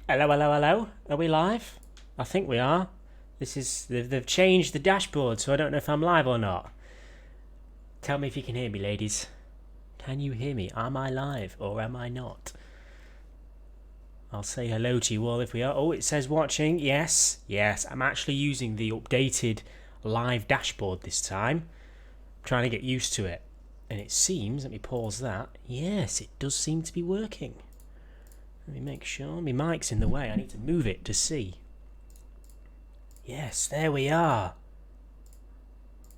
Hello, hello, hello. Are we live? I think we are. They've changed the dashboard, so I don't know if I'm live or not. Tell me if you can hear me, ladies. Can you hear me? Am I live or am I not? I'll say hello to you all if we are. Oh, it says watching. Yes, yes. I'm actually using the updated live dashboard this time. I'm trying to get used to it. And it seems, let me pause that. Yes, it does seem to be working. Let me make sure. My mic's in the way. I need to move it to see. Yes, there we are.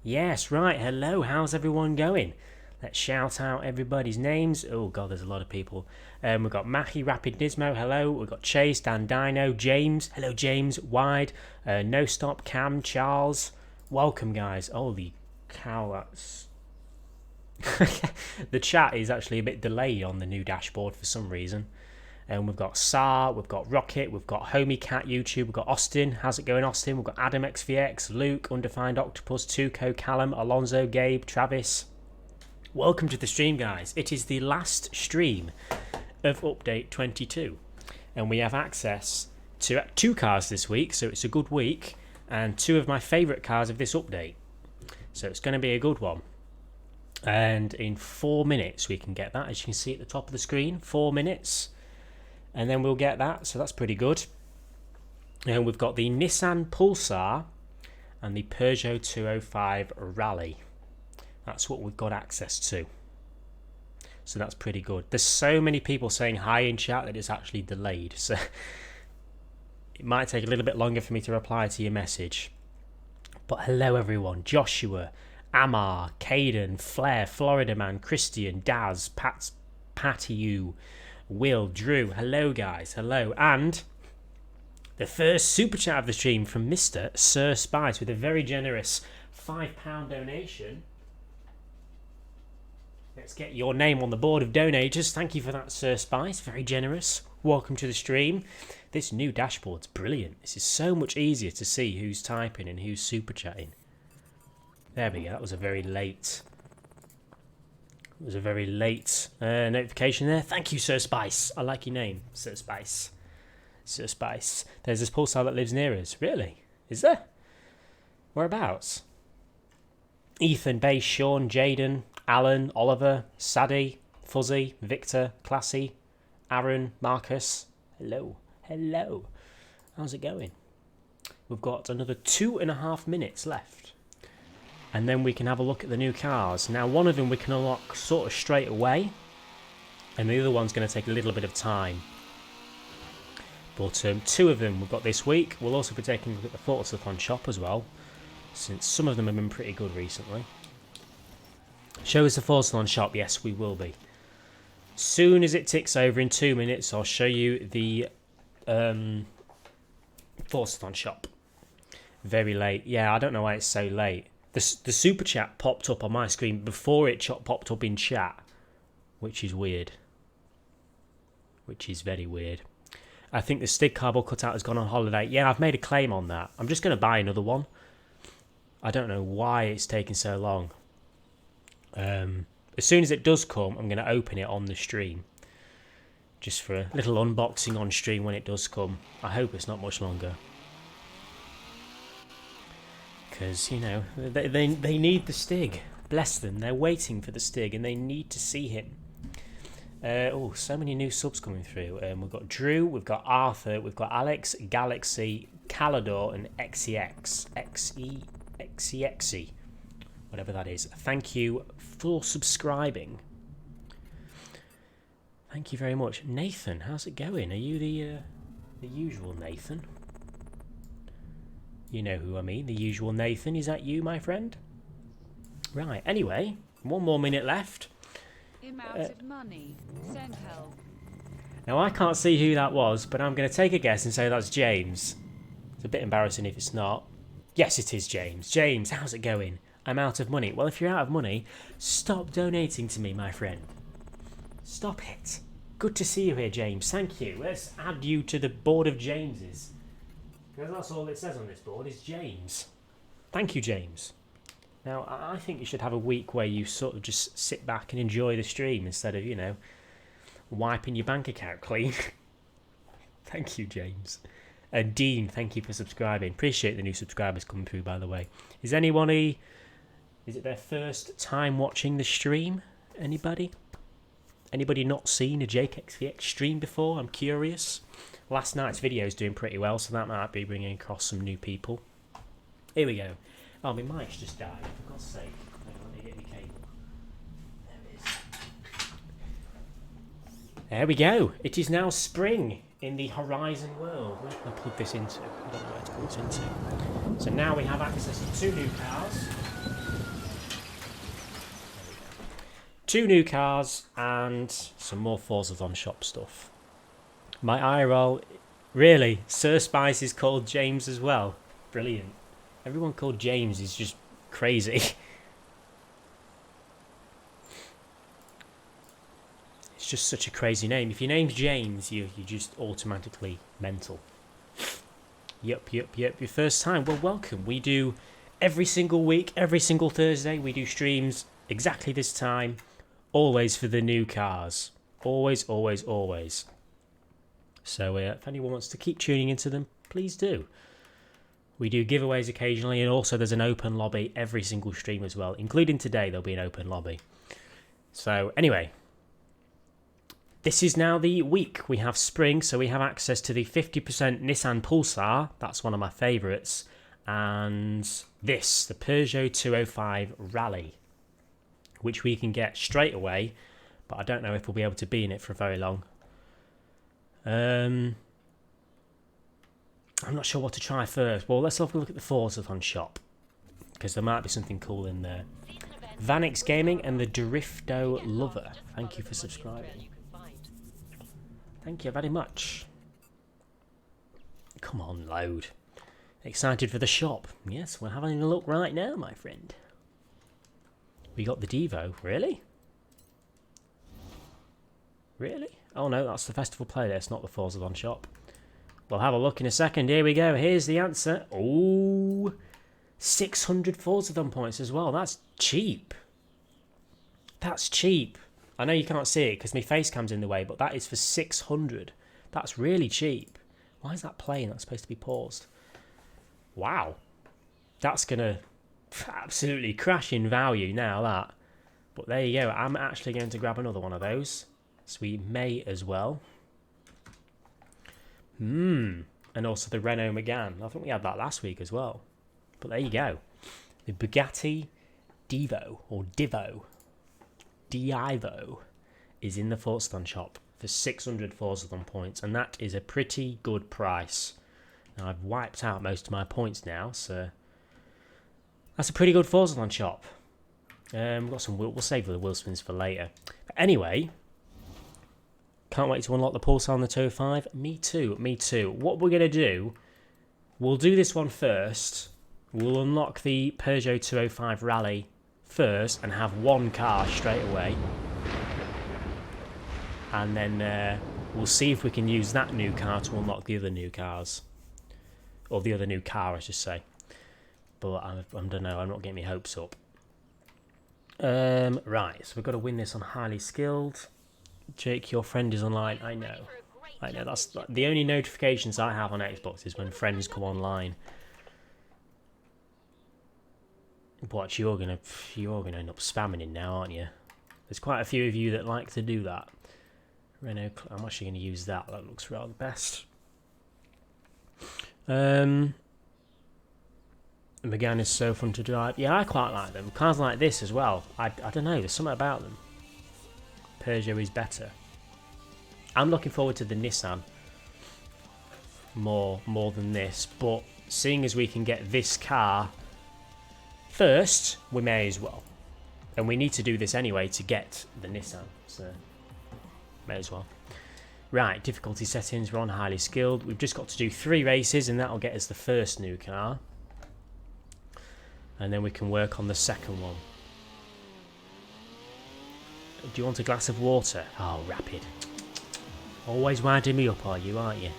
Yes, right. Hello. How's everyone going? Let's shout out everybody's names. Oh, God, there's a lot of people. We've got Mackie, Rapid Nismo. Hello. We've got Chase, Dan Dino, James. Hello, James. Wide. No Stop, Cam, Charles. Welcome, guys. Holy cow, that's... The chat is actually a bit delayed on the new dashboard for some reason. And we've got Sar, we've got Rocket, we've got Homie Cat YouTube, we've got Austin. How's it going, Austin? We've got Adam XVX, Luke, Undefined Octopus, Tuco, Callum, Alonso, Gabe, Travis. Welcome to the stream, guys. It is the last stream of Update 22. And we have access to 2 cars this week, so it's a good week. And 2 of my favourite cars of this update. So it's going to be a good one. And in 4 minutes we can get that, as you can see at the top of the screen. 4 minutes. And then we'll get that, so that's pretty good. And we've got the Nissan Pulsar and the Peugeot 205 Rally. That's what we've got access to. So that's pretty good. There's so many people saying hi in chat that it's actually delayed. So it might take a little bit longer for me to reply to your message. But hello everyone. Joshua, Amar, Caden, Flair, Florida Man, Christian, Daz, Patty U, Will, Drew, hello guys, hello. And the first super chat of the stream from Mr. Sir Spice with a very generous £5 donation. Let's get your name on the board of donators. Thank you for that, Sir Spice, very generous. Welcome to the stream. This new dashboard's brilliant. This is so much easier to see who's typing and who's super chatting. There we go, that was a very late... It was a very late notification there. Thank you, Sir Spice. I like your name, Sir Spice. Sir Spice. There's this Pulsar that lives near us. Really? Is there? Whereabouts? Ethan, Bay, Sean, Jaden, Alan, Oliver, Sadie, Fuzzy, Victor, Classy, Aaron, Marcus. Hello. Hello. How's it going? We've got another 2.5 minutes left. And then we can have a look at the new cars. Now, one of them we can unlock sort of straight away. And the other one's going to take a little bit of time. But 2 of them we've got this week. We'll also be taking a look at the Forza shop as well, since some of them have been pretty good recently. Show us the Forza shop. Yes, we will be. Soon as it ticks over in 2 minutes, I'll show you the Forza shop. Very late. Yeah, I don't know why it's so late. The super chat popped up on my screen before it popped up in chat, which is weird. Which is very weird. I think the Stig Carbon cutout has gone on holiday. Yeah, I've made a claim on that. I'm just going to buy another one. I don't know why it's taking so long. As soon as it does come, I'm going to open it on the stream. Just for a little unboxing on stream when it does come. I hope it's not much longer. Because, you know, they need the Stig. Bless them. They're waiting for the Stig and they need to see him. Oh, so many new subs coming through. We've got Drew, we've got Arthur, we've got Alex, Galaxy, Calador and XEX. XEXE. Whatever that is. Thank you for subscribing. Thank you very much. Nathan, how's it going? Are you the usual Nathan? You know who I mean, the usual Nathan. Is that you, my friend? Right, anyway, 1 more minute left. I'm out of money. Send help. Now, I can't see who that was, but I'm going to take a guess and say that's James. It's a bit embarrassing if it's not. Yes, it is James. James, how's it going? I'm out of money. Well, if you're out of money, stop donating to me, my friend. Stop it. Good to see you here, James. Thank you. Let's add you to the board of Jameses. Because that's all it says on this board is James. Thank you, James. Now, I think you should have a week where you sort of just sit back and enjoy the stream instead of, you know, wiping your bank account clean. Thank you, James. And Dean, thank you for subscribing. Appreciate the new subscribers coming through, by the way. Is anybody... Is it their first time watching the stream? Anybody? Anybody not seen a JakeXVX stream before? I'm curious. Last night's video is doing pretty well, so that might be bringing across some new people. Here we go. Oh, my mic's just died, for God's sake. Hang on, let me get my cable. There it is. There we go. It is now spring in the Horizon world. Where can I plug this into? I don't know where to plug this into. So now we have access to 2 new cars. 2 new cars and some more Forza on shop stuff. My eye roll, really, Sir Spice is called James as well. Brilliant. Everyone called James is just crazy. It's just such a crazy name. If your name's James, you're just automatically mental. Yep. Your first time. Well, welcome. We do every single week, every single Thursday, we do streams exactly this time. Always for the new cars. Always. So if anyone wants to keep tuning into them, please do. We do giveaways occasionally, and also there's an open lobby every single stream as well. Including today, there'll be an open lobby. So anyway, this is now the week. We have spring, so we have access to the 50% Nissan Pulsar. That's one of my favourites. And this, the Peugeot 205 Rally, which we can get straight away, but I don't know if we'll be able to be in it for very long. I'm not sure what to try first. Well, let's have a look at the Forza on shop, because there might be something cool in there. Vanix Gaming and the Drifto Lover, thank you for subscribing. Thank you very much. Come on, load. Excited for the shop. Yes, we're having a look right now, my friend. We got the Devo. Really? Really? Oh no, that's the festival playlist, not the Forza on shop. We'll have a look in a second. Here we go. Here's the answer. Oh, 600 Forza points as well. That's cheap. That's cheap. I know you can't see it because my face cam's in the way, but that is for 600. That's really cheap. Why is that playing? That's supposed to be paused. Wow. That's going to absolutely crash in value now, that. But there you go. I'm actually going to grab another one of those. So we may as well. And also the Renault Megane. I think we had that last week as well. But there you go. The Bugatti Divo, or Divo, Divo, is in the Forza shop for 600 Forza points. And that is a pretty good price. Now, I've wiped out most of my points now, so that's a pretty good Forza shop. We've got some. We'll save the wheel spins for later. But anyway, can't wait to unlock the Pulsar on the 205. Me too. What we're gonna do, we'll do this one first. We'll unlock the Peugeot 205 Rally first and have one car straight away, and then we'll see if we can use that new car to unlock the other new cars, or the other new car, I should say. But I don't know. I'm not getting my hopes up. Right, so we've got to win this on highly skilled. Jake, your friend is online. I know. That's the only notifications I have on Xbox is when friends come online. But you're gonna end up spamming in now, aren't you? There's quite a few of you that like to do that. Renault. I'm actually going to use that. That looks rather best. Megane is so fun to drive. Yeah, I quite like them. Cars like this as well. I don't know. There's something about them. Peugeot is better. I'm looking forward to the Nissan more than this, but seeing as we can get this car first, we may as well. And we need to do this anyway to get the Nissan, so may as well. Right, difficulty settings, we're on highly skilled. We've just got to do 3 races and that'll get us the first new car. And then we can work on the second one. Do you want a glass of water? Oh, rapid. Always winding me up, are you, aren't you?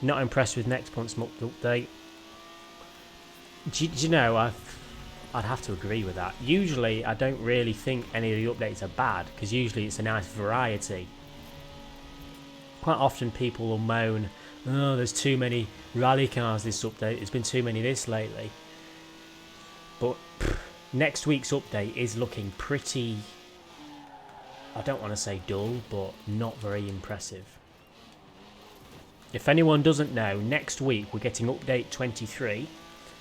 Not impressed with next month's update. Do you know, I'd have to agree with that. Usually, I don't really think any of the updates are bad, because usually it's a nice variety. Quite often people will moan, oh, there's too many rally cars this update, there's been too many this lately. But next week's update is looking pretty, I don't want to say dull, but not very impressive. If anyone doesn't know, next week we're getting update 23,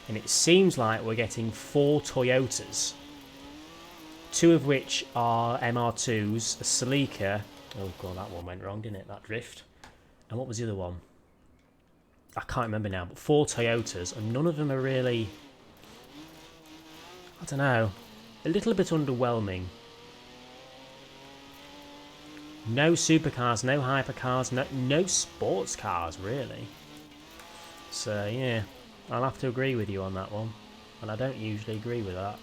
and it seems like we're getting 4 Toyotas. 2 of which are MR2s, a Celica. Oh god, that one went wrong, didn't it? That drift. And what was the other one? I can't remember now, but 4 Toyotas, and none of them are really, I don't know, a little bit underwhelming. No supercars, no hypercars, no sports cars, really. So, yeah, I'll have to agree with you on that one. And I don't usually agree with that.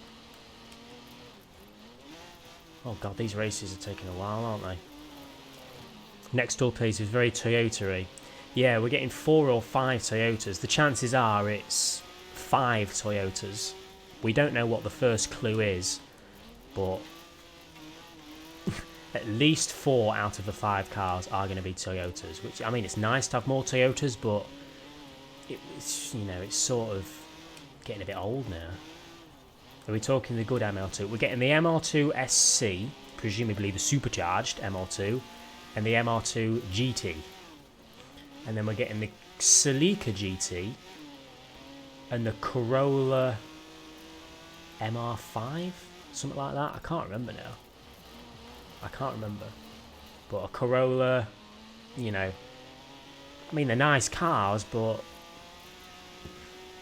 Oh god, these races are taking a while, aren't they? Next up is very Toyota-y. Yeah, we're getting 4 or 5 Toyotas. The chances are it's 5 Toyotas. We don't know what the first clue is, but at least 4 out of the 5 cars are going to be Toyotas. Which, I mean, it's nice to have more Toyotas, but it's, you know, it's sort of getting a bit old now. Are we talking the good ML2? We're getting the MR2 SC, presumably the supercharged MR2, and the MR2 GT. And then we're getting the Celica GT and the Corolla MR5, something like that. I can't remember now. I can't remember. But a Corolla, you know, I mean, they're nice cars, but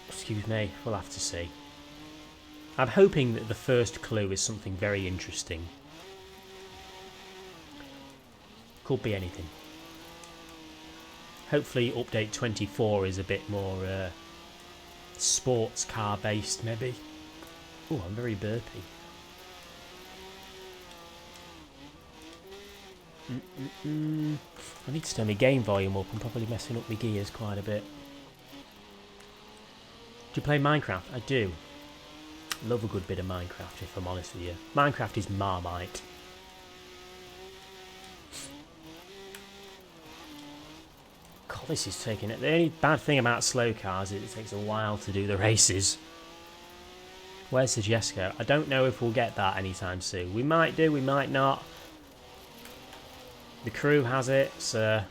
excuse me, we'll have to see. I'm hoping that the first clue is something very interesting. Could be anything. Hopefully update 24 is a bit more sports car based, maybe. Oh, I'm very burpy. I need to turn my game volume up. I'm probably messing up my gears quite a bit. Do you play Minecraft? I do. Love a good bit of Minecraft, if I'm honest with you. Minecraft is Marmite. God, this is taking it. The only bad thing about slow cars is it takes a while to do the races. Where's the Jesco? I don't know if we'll get that anytime soon. We might do, we might not. The crew has it, so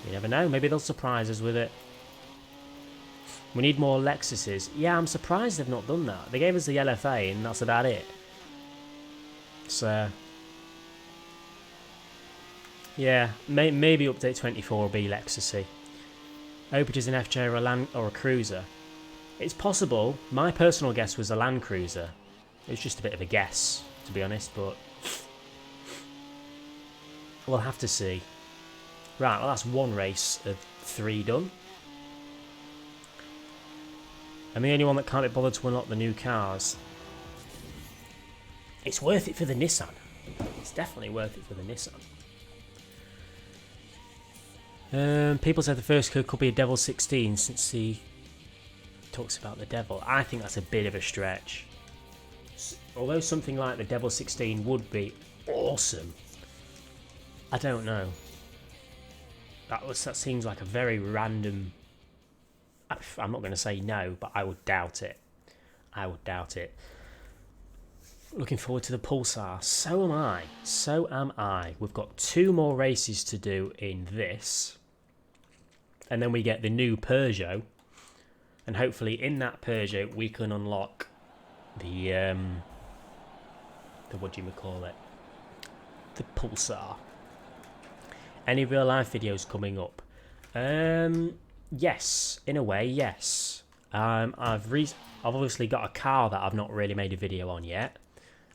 you never know. Maybe they'll surprise us with it. We need more Lexuses. Yeah, I'm surprised they've not done that. They gave us the LFA and that's about it. So yeah, maybe update 24 will be Lexusy. I hope it is an FJ or a Cruiser. It's possible. My personal guess was a Land Cruiser. It was just a bit of a guess, to be honest, but we'll have to see. Right, well that's one race of 3 done. I'm the only one that can't be bothered to unlock the new cars. It's worth it for the Nissan. It's definitely worth it for the Nissan. People said the first code could be a Devil 16 since he talks about the devil. I think that's a bit of a stretch. Although something like the Devil 16 would be awesome, I don't know. That seems like a very random. I'm not going to say no, but I would doubt it. I would doubt it. Looking forward to the Pulsar. So am I. So am I. We've got 2 more races to do in this. And then we get the new Peugeot. And hopefully in that Peugeot we can unlock the what do you call it? The Pulsar. Any real life videos coming up? Yes, in a way, yes. I've obviously got a car that I've not really made a video on yet.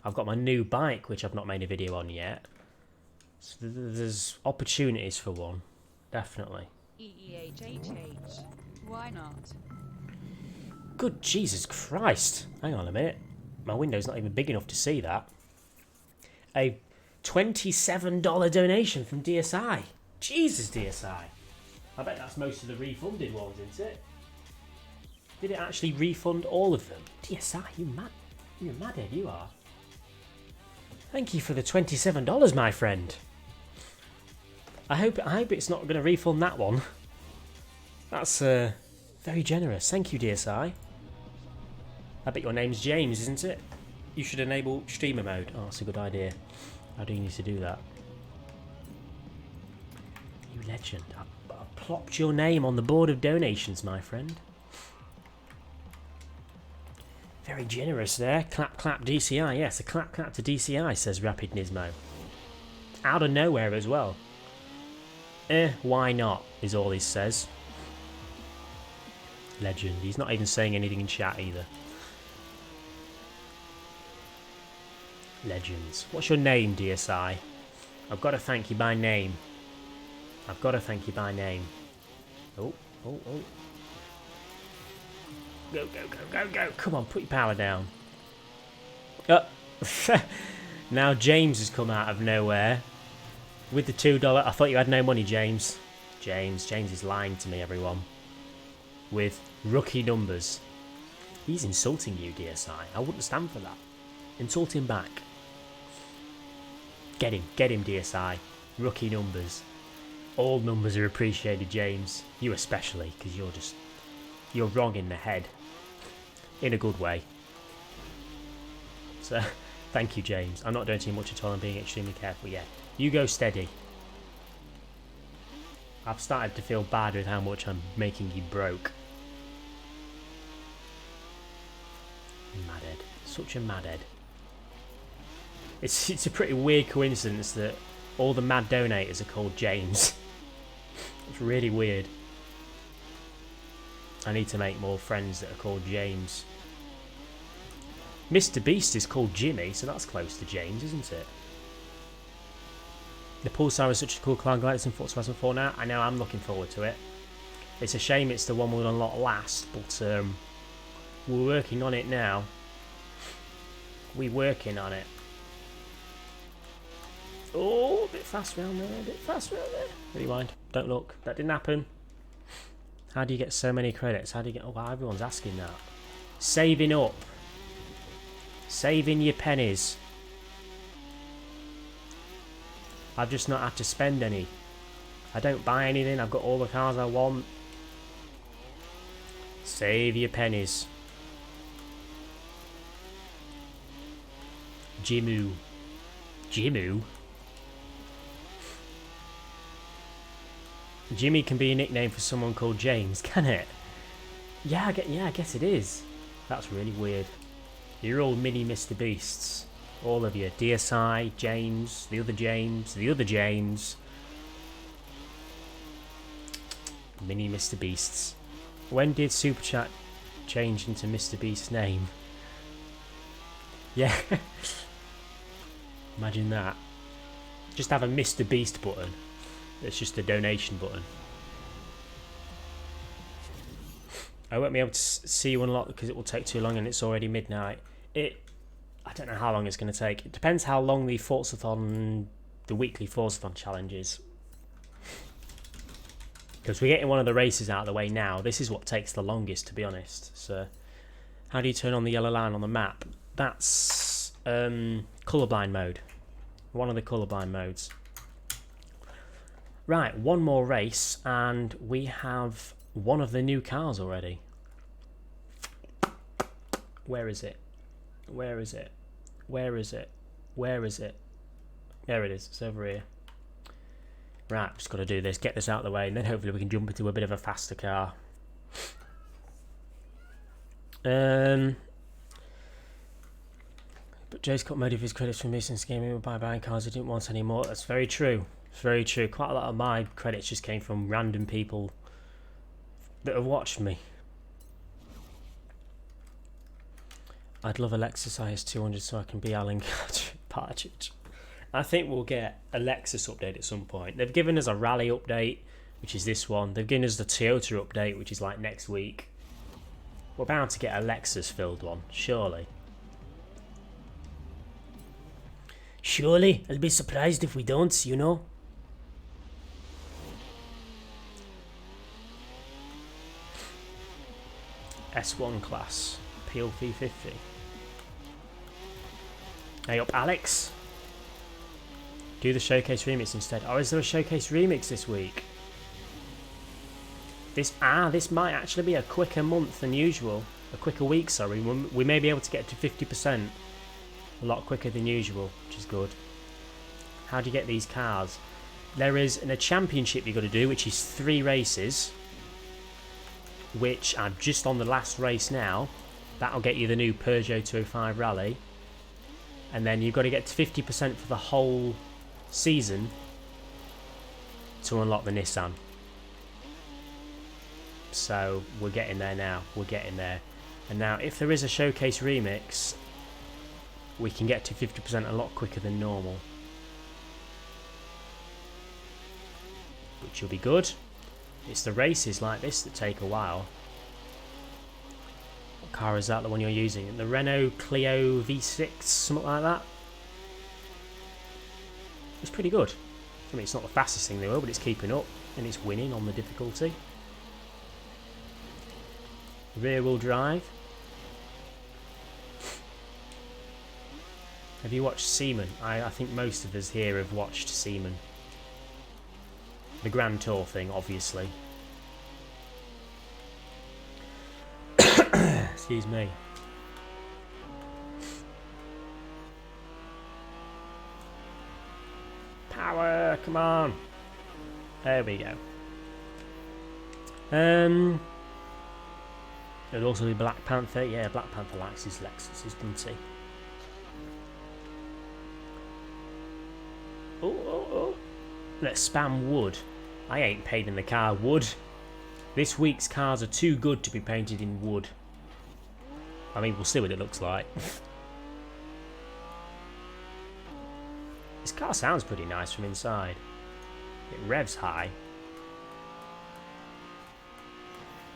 I've got my new bike, which I've not made a video on yet. So there's opportunities for one, definitely. EEHHH. Why not? Good Jesus Christ. Hang on a minute. My window's not even big enough to see that. A $27 donation from DSI. Jesus, DSI. I bet that's most of the refunded ones, isn't it? Did it actually refund all of them? DSI, you mad? You're a madhead, you are. Thank you for the $27, my friend. I hope it's not going to refund that one. That's very generous. Thank you, DSI. I bet your name's James, isn't it? You should enable streamer mode. Oh, that's a good idea. How do you need to do that? You legend. I plopped your name on the board of donations, my friend. Very generous there. Clap, clap, DCI. Yes, a clap, clap to DCI, says Rapid Nismo. Out of nowhere as well. Why not, is all he says. Legend. He's not even saying anything in chat either. Legends. What's your name, DSI? I've got to thank you by name. I've got to thank you by name. Oh, oh, oh. Go, go, go, go, go. Come on, put your power down. Now James has come out of nowhere. With the $2. I thought you had no money, James. James is lying to me, everyone. With rookie numbers. He's insulting you, DSI. I wouldn't stand for that. Insult him back. Get him, DSI. Rookie numbers. All numbers are appreciated, James. You especially, because you're wrong in the head. In a good way. So, thank you, James. I'm not doing too much at all. I'm being extremely careful, yeah. You go steady. I've started to feel bad with how much I'm making you broke. Madhead. Such a madhead. It's a pretty weird coincidence that all the mad donators are called James. It's really weird. I need to make more friends that are called James. Mr. Beast is called Jimmy, so that's close to James, isn't it? The Pulsar is such a cool car, glad it's in Forza 2004 now. I know, I'm looking forward to it. It's a shame it's the one we'll unlock last, but we're working on it now. We're working on it. Oh, a bit fast round there, a bit fast round there. Rewind, don't look, that didn't happen. How do you get so many credits? How do you get... Oh, wow, everyone's asking that. Saving up. Saving your pennies. I've just not had to spend any. I don't buy anything. I've got all the cars I want. Save your pennies. Jimu. Jimu? Jimmy can be a nickname for someone called James, can it? Yeah, I guess it is. That's really weird. You're all mini Mr. Beasts. All of you. DSI, James, the other James, the other James. Mini Mr. Beasts. When did Super Chat change into Mr. Beast's name? Yeah. Imagine that. Just have a Mr. Beast button. It's just a donation button. I won't be able to see you unlock because it will take too long and it's already midnight. I don't know how long it's going to take. It depends how long the Forzathon, the weekly Forzathon challenge is. Because we're getting one of the races out of the way now. This is what takes the longest, to be honest. So, how do you turn on the yellow line on the map? That's colourblind mode. One of the colourblind modes. Right, one more race, and we have one of the new cars already. Where is it? Where is it? Where is it? Where is it? There it is. It's over here. Right, just got to do this, get this out of the way, and then hopefully we can jump into a bit of a faster car. But Jay's cut most of his credits from me since gaming by buying cars he didn't want anymore. That's very true. It's very true. Quite a lot of my credits just came from random people that have watched me. I'd love a Lexus IS200 so I can be Alan Partridge. I think we'll get a Lexus update at some point. They've given us a rally update, which is this one. They've given us the Toyota update, which is like next week. We're bound to get a Lexus filled one, surely. Surely, I'll be surprised if we don't, you know. S1 class, PLP 50. Hey up, Alex. Do the showcase remix instead. Oh, is there a showcase remix this week? This might actually be a quicker month than usual. A quicker week, sorry. We may be able to get to 50% a lot quicker than usual, which is good. How do you get these cars? There is a championship you've got to do, which is 3 races, which I'm just on the last race now. That'll get you the new Peugeot 205 Rally. And then you've got to get to 50% for the whole season to unlock the Nissan. So we're getting there now. We're getting there. And now if there is a showcase remix, we can get to 50% a lot quicker than normal, which will be good. It's the races like this that take a while. What car is that, the one you're using? The Renault Clio V6, something like that? It's pretty good. I mean, it's not the fastest thing in the world, but it's keeping up and it's winning on the difficulty. Rear wheel drive. Have you watched Seaman? I think most of us here have watched Seaman. The Grand Tour thing, obviously. Excuse me. Power, come on. There we go. There'd also be Black Panther. Yeah, Black Panther likes his Lexuses, doesn't he? Oh. Let's spam wood. I ain't painting the car wood. This week's cars are too good to be painted in wood. I mean, we'll see what it looks like. This car sounds pretty nice from inside. It revs high.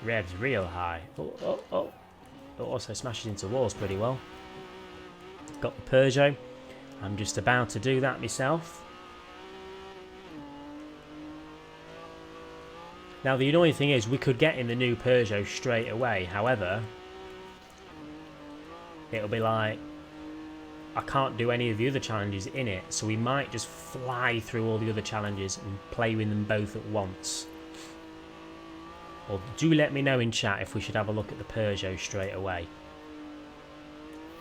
Revs real high. Oh. It also smashes into walls pretty well. Got the Peugeot. I'm just about to do that myself. Now the annoying thing is we could get in the new Peugeot straight away. However, it'll be like I can't do any of the other challenges in it, so we might just fly through all the other challenges and play with them both at once. Or do let me know in chat if we should have a look at the Peugeot straight away.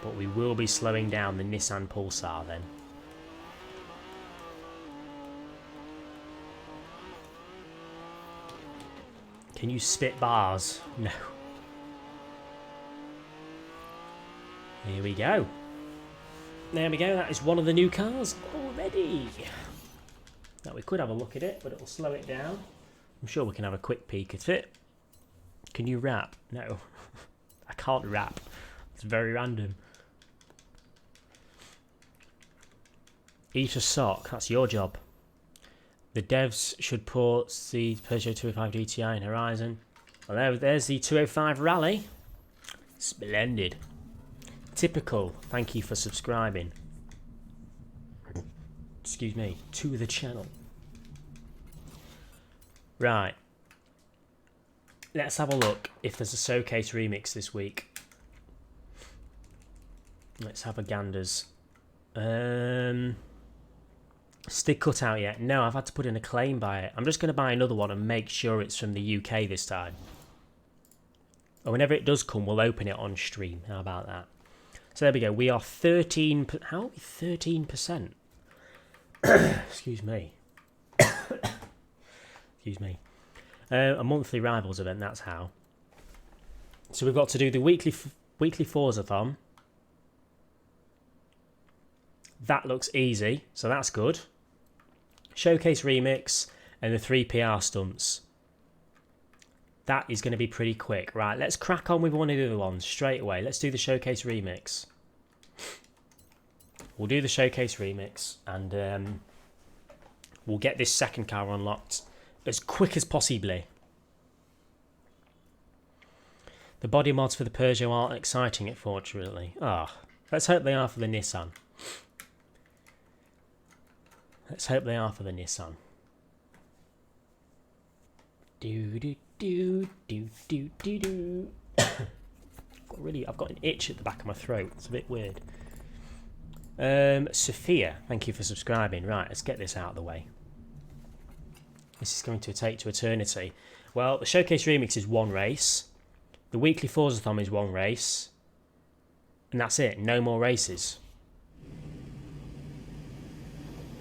But we will be slowing down the Nissan Pulsar then. Can you spit bars? No. Here we go. There we go. That is one of the new cars already. Now we could have a look at it, but it'll slow it down. I'm sure we can have a quick peek at it. Can you rap? No. I can't rap. It's very random. Eat a sock. That's your job. The devs should port the Peugeot 205 GTIR in Horizon. Well, there's the 205 Rally. Splendid. Typical. Thank you for subscribing. Excuse me. To the channel. Right. Let's have a look if there's a showcase remix this week. Let's have a ganders. Stick cut out yet? No, I've had to put in a claim by it. I'm just going to buy another one and make sure it's from the UK this time. And whenever it does come, we'll open it on stream. How about that? So there we go. We are 13... How are we 13%? Excuse me. Excuse me. A monthly Rivals event, that's how. So we've got to do the weekly Forza-thon. That looks easy, so that's good. Showcase remix and the 3 PR stunts. That is going to be pretty quick. Right, let's crack on with one of the other ones straight away. Let's do the showcase remix. We'll do the showcase remix and we'll get this second car unlocked as quick as possibly. The body mods for the Peugeot aren't exciting, unfortunately. Let's hope they are for the Nissan. Let's hope they are for the Nissan. I've got an itch at the back of my throat. It's a bit weird. Sophia, thank you for subscribing. Right, let's get this out of the way. This is going to take to eternity. Well, the Showcase Remix is one race. The weekly Forzathon is one race. And that's it. No more races.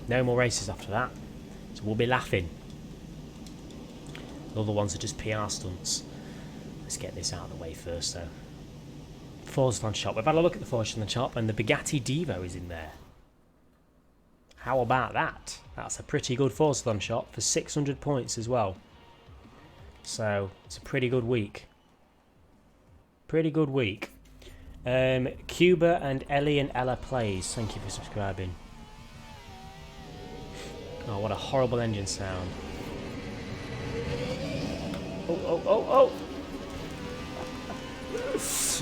No more races after that. So we'll be laughing. The other ones are just PR stunts. Let's get this out of the way first, though. Forzathon shop. We've had a look at the Forzathon shop, and the Bugatti Divo is in there. How about that? That's a pretty good Forzathon shop for 600 points as well. So it's a pretty good week. Pretty good week. Cuba and Ellie and Ella plays. Thank you for subscribing. Oh, what a horrible engine sound. Oh.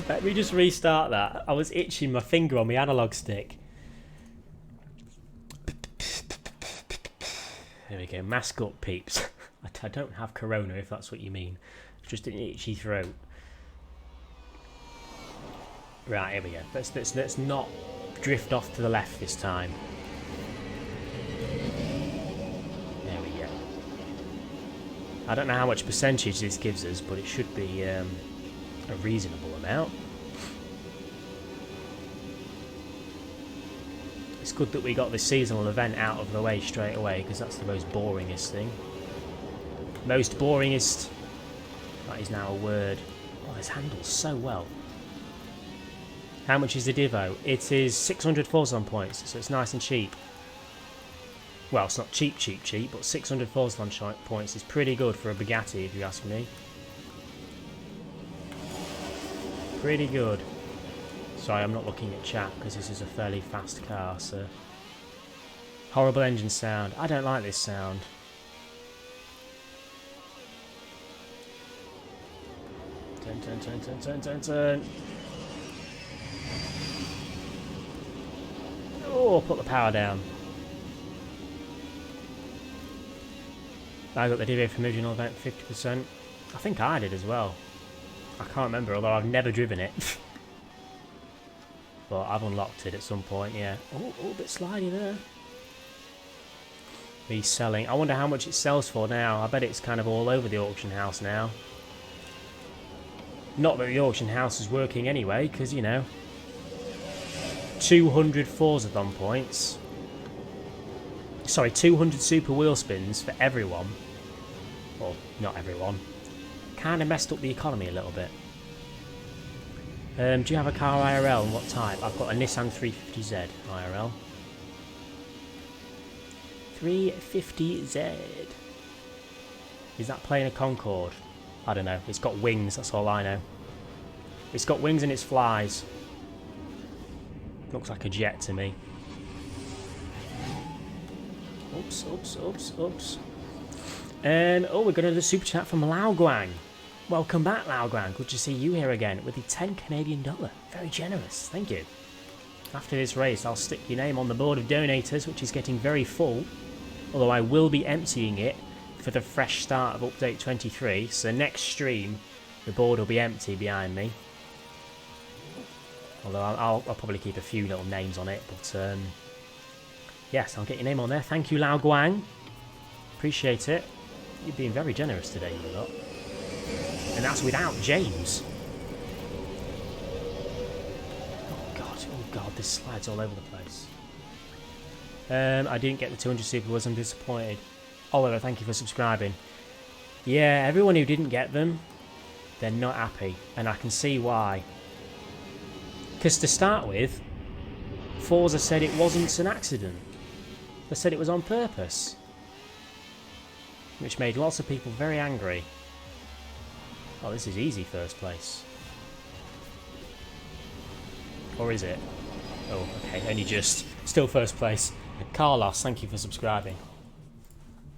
Let me just restart that. I was itching my finger on my analog stick. There we go. Mask up, peeps. I don't have corona, if that's what you mean. It's just an itchy throat. Right, here we go. Let's not drift off to the left this time. There we go. I don't know how much percentage this gives us, but it should be a reasonable amount. It's good that we got this seasonal event out of the way straight away, because that's the most boringest thing. Most boringest. That is now a word. Oh, this handles so well. How much is the Divo? It is 600 Forzathon points, so it's nice and cheap. Well, it's not cheap, but 600 Forzathon points is pretty good for a Bugatti, if you ask me. Pretty good. Sorry, I'm not looking at chat because this is a fairly fast car, so... Horrible engine sound. I don't like this sound. Turn. Oh, put the power down. I got the DV from original event 50%. I think I did as well. I can't remember, although I've never driven it. But I've unlocked it at some point, yeah. Oh, a bit slidey there. Reselling. I wonder how much it sells for now. I bet it's kind of all over the auction house now. Not that the auction house is working anyway, because, you know, 200 Forzathon points. Sorry, 200 super wheel spins for everyone. Well, not everyone. Kind of messed up the economy a little bit. Do you have a car IRL and what type? I've got a Nissan 350Z IRL. 350Z. Is that playing a Concorde? I don't know. It's got wings, that's all I know. It's got wings and it flies. Looks like a jet to me. Oops. Oh, we're going to do the super chat from Lao Guang. Welcome back, Lao Guang. Good to see you here again with the $10 Canadian. Very generous. Thank you. After this race, I'll stick your name on the board of donators, which is getting very full. Although I will be emptying it for the fresh start of Update 23. So next stream, the board will be empty behind me. Although I'll probably keep a few little names on it. But yes, I'll get your name on there. Thank you, Lao Guang. Appreciate it. You're being very generous today, you lot. And that's without James. Oh god, this slides all over the place. I didn't get the 200 super wheels, I'm disappointed. Oliver, thank you for subscribing. Yeah, everyone who didn't get them, they're not happy. And I can see why. Because to start with, Forza said it wasn't an accident. They said it was on purpose. Which made lots of people very angry. Oh, this is easy first place. Or is it? Oh, okay, only just. Still first place. Carlos, thank you for subscribing.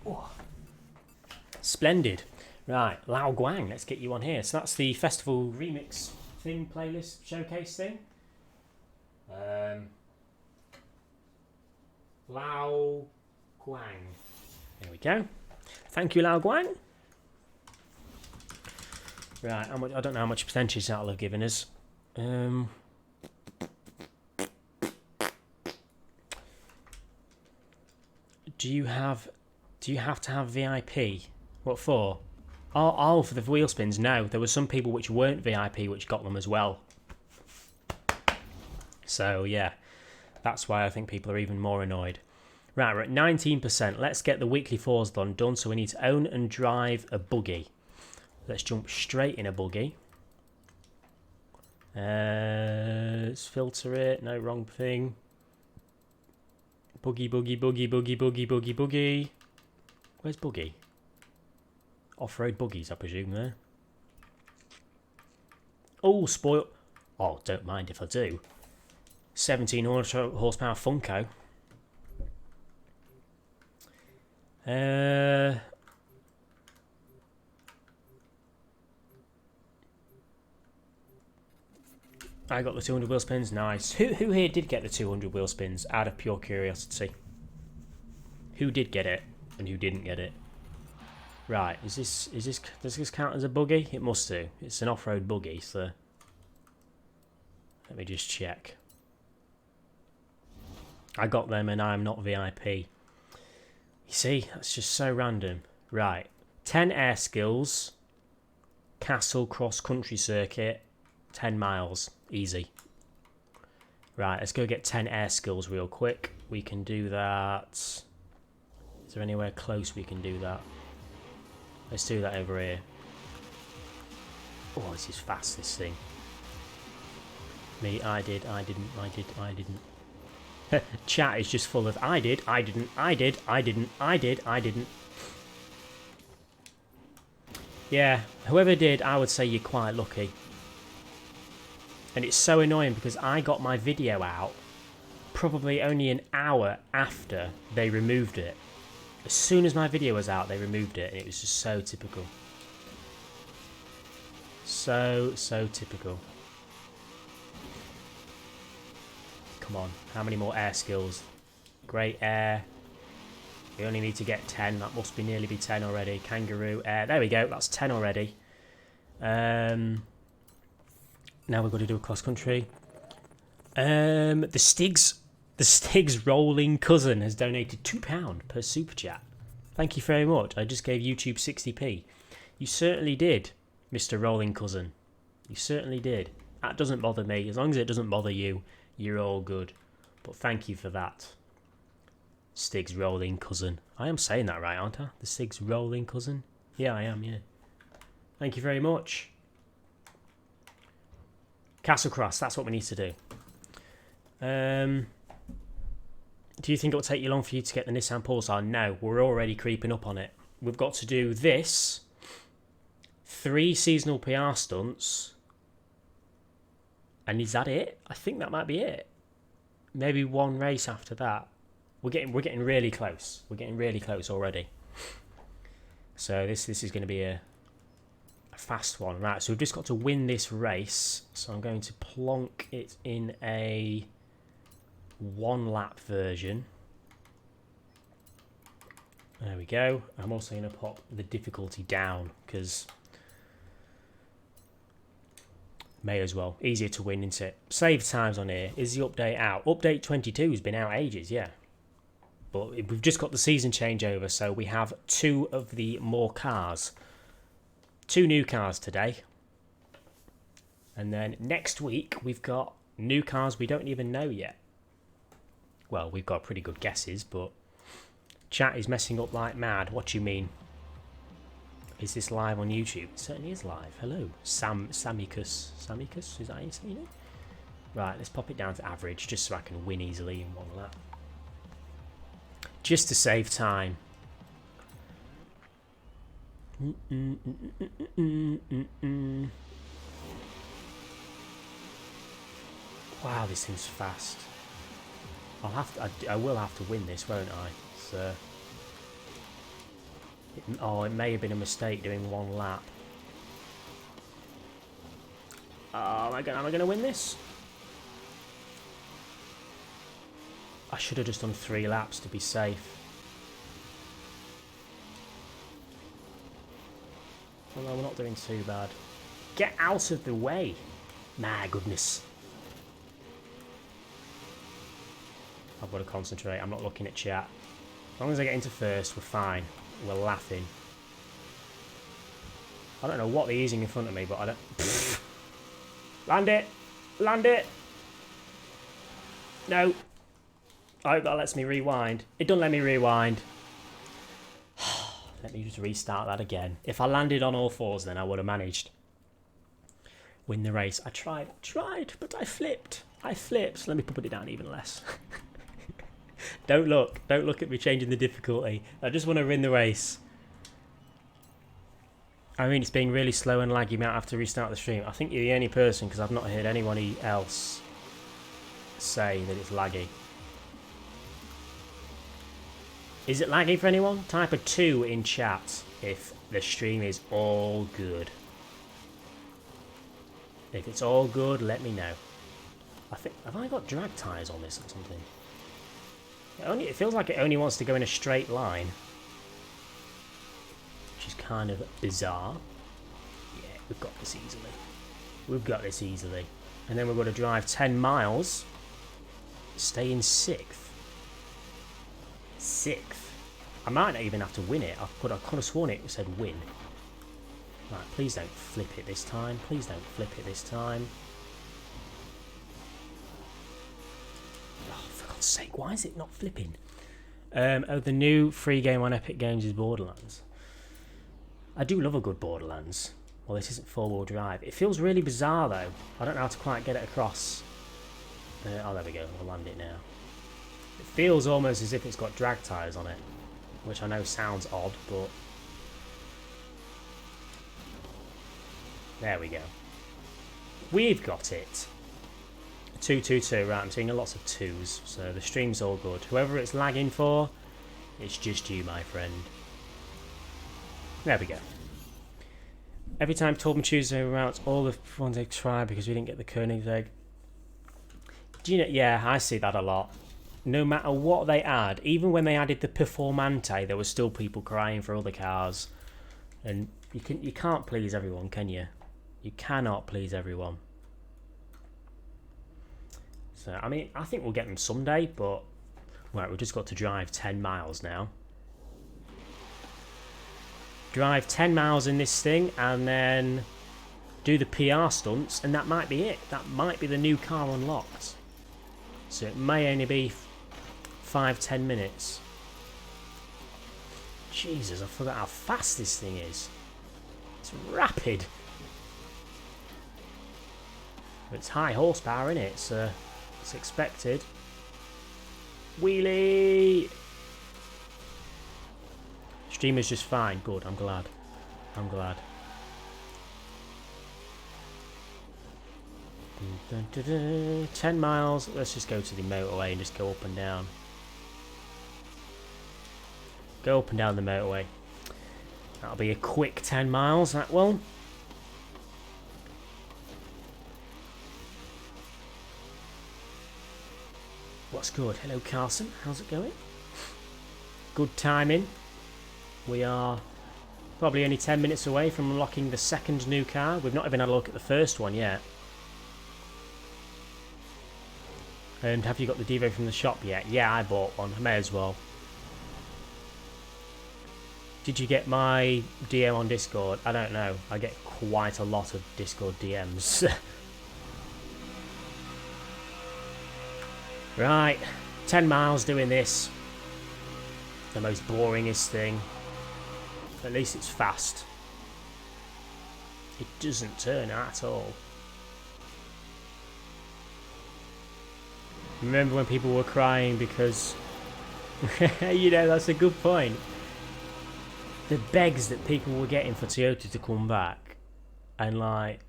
Oh. Splendid. Right, Lao Guang, let's get you on here. So that's the festival remix thing, playlist, showcase thing. Lao Guang. There we go. Thank you, Lao Guang. Right, how much, I don't know how much percentage that'll have given us. Do you have to have VIP? What for? Oh, for the wheel spins. No, there were some people which weren't VIP which got them as well. So yeah, that's why I think people are even more annoyed. Right, we're at 19%. Let's get the weekly Forza done. So we need to own and drive a buggy. Let's jump straight in a buggy. Let's filter it. No, wrong thing. Buggy, buggy, buggy, buggy, buggy, buggy, buggy. Where's buggy? Off-road buggies, I presume, there. Oh, spoil. Oh, don't mind if I do. 1700 horsepower Funko. I got the 200 wheel spins. Nice. Who here did get the 200 wheel spins? Out of pure curiosity. Who did get it and who didn't get it? Right. Does this count as a buggy? It must do. It's an off-road buggy. So let me just check. I got them and I'm not VIP. You see, that's just so random. Right. 10 air skills. Castle cross country circuit. 10 miles. Easy. Right, let's go get 10 air skills real quick. We can do that. Is there anywhere close we can do that? Let's do that over here. Oh, this is fast, this thing. Me, I did, I didn't, I did, I didn't. Chat is just full of I did, I didn't, I did, I didn't, I did, I didn't. Yeah, whoever did, I would say you're quite lucky. And it's so annoying because I got my video out probably only an hour after they removed it. As soon as my video was out, they removed it, and it was just so typical. So typical. Come on, how many more air skills? Great air. We only need to get 10. That must be nearly be 10 already. Kangaroo air. There we go. That's 10 already. Now we've got to do a cross country. The Stig's rolling cousin has donated £2 per super chat. Thank you very much. I just gave YouTube 60p. You certainly did, Mr. Rolling Cousin. You certainly did. That doesn't bother me. As long as it doesn't bother you, you're all good. But thank you for that. Stig's rolling cousin. I am saying that right, aren't I? The Stig's rolling cousin? Yeah, I am, yeah. Thank you very much. Castle Cross, that's what we need to do. Do you think it will take you long for you to get the Nissan Pulsar? No, we're already creeping up on it. We've got to do this, 3 seasonal PR stunts, and is that it? I think that might be it. Maybe 1 race after that. We're getting really close. We're getting really close already. So this is going to be a fast one. Right, so we've just got to win this race. So I'm going to plonk it in a 1-lap version. There we go. I'm also going to pop the difficulty down because may as well. Easier to win, isn't it? Save times on here. Is the update out? Update 22 has been out ages, yeah. But we've just got the season changeover, so we have 2 of the more cars. 2 new cars today. And then next week, we've got new cars we don't even know yet. Well, we've got pretty good guesses, but chat is messing up like mad. What do you mean? Is this live on YouTube? It certainly is live. Hello. Samicus. Samicus? Is that how you say it? Right, let's pop it down to average, just so I can win easily in 1 lap. Just to save time. Wow, this thing's fast. I will have to win this, won't I? So, it may have been a mistake doing 1 lap. Am I gonna win this? I should have just done 3 laps to be safe. Although we're not doing too bad. Get out of the way! My goodness. I've got to concentrate. I'm not looking at chat. As long as I get into first, we're fine. We're laughing. I don't know what they're using in front of me, but I don't... Land it! Land it! No! I hope that lets me rewind. It doesn't let me rewind. Let me just restart that again. If I landed on all fours, then I would have managed. Win the race. I tried, but I flipped. Let me put it down even less. Don't look at me changing the difficulty. I just want to win the race. I mean, it's being really slow and laggy. You might have to restart the stream. I think you're the only person, because I've not heard anyone else say that it's laggy. Is it laggy for anyone? Type a 2 in chat if the stream is all good. If it's all good, let me know. I think, have I got drag tyres on this or something? It feels like it only wants to go in a straight line, which is kind of bizarre. Yeah, we've got this easily. We've got this easily. And then we're going to drive 10 miles. Stay in 6th. 6th. I might not even have to win it. I could have sworn it said win. Right, please don't flip it this time. Please don't flip it this time. Oh, for God's sake, why is it not flipping? Oh, the new free game on Epic Games is Borderlands. I do love a good Borderlands. Well, this isn't four-wheel drive. It feels really bizarre, though. I don't know how to quite get it across. Oh, there we go. I'll land it now. It feels almost as if it's got drag tyres on it, which I know sounds odd, but... There we go. We've got it. 222, right, I'm seeing lots of 2s, so the stream's all good. Whoever it's lagging for, it's just you, my friend. There we go. Every time Torben Tuesday routes all the ones they try because we didn't get the Koenigsegg. Do you know, yeah, I see that a lot. No matter what they add, even when they added the Performante, there were still people crying for other cars. And you can't please everyone, can you? You cannot please everyone. So, I mean, I think we'll get them someday, but... Right, we've just got to drive 10 miles now. Drive 10 miles in this thing, and then do the PR stunts, and that might be it. That might be the new car unlocked. So it may only be 5-10 minutes. Jesus, I forgot how fast this thing is. It's rapid. It's high horsepower, innit? So it's expected. Wheelie! Streamer's just fine. Good, I'm glad. I'm glad. 10 miles. Let's just go to the motorway and just go up and down. Go up and down the motorway. That'll be a quick 10 miles, that will. What's good? Hello, Carson. How's it going? Good timing. We are probably only 10 minutes away from unlocking the second new car. We've not even had a look at the first one yet. And have you got the Devo from the shop yet? Yeah, I bought one. I may as well. Did you get my DM on Discord? I don't know. I get quite a lot of Discord DMs. Right. 10 miles doing this. The most boringest thing. At least it's fast. It doesn't turn at all. Remember when people were crying because... you know, that's a good point. The begs that people were getting for Toyota to come back. And like...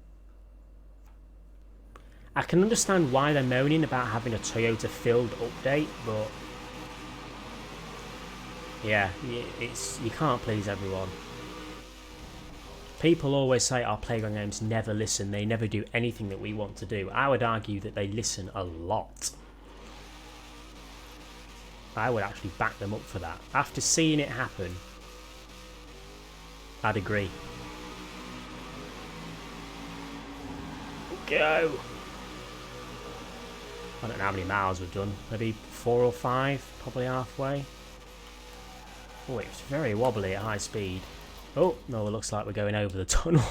I can understand why they're moaning about having a Toyota filled update, but... Yeah, you can't please everyone. People always say our Playground Games never listen, they never do anything that we want to do. I would argue that they listen a lot. I would actually back them up for that. After seeing it happen, I'd agree. Go! I don't know how many miles we've done. Maybe 4 or 5, probably halfway. Oh, it's very wobbly at high speed. Oh, no, it looks like we're going over the tunnel.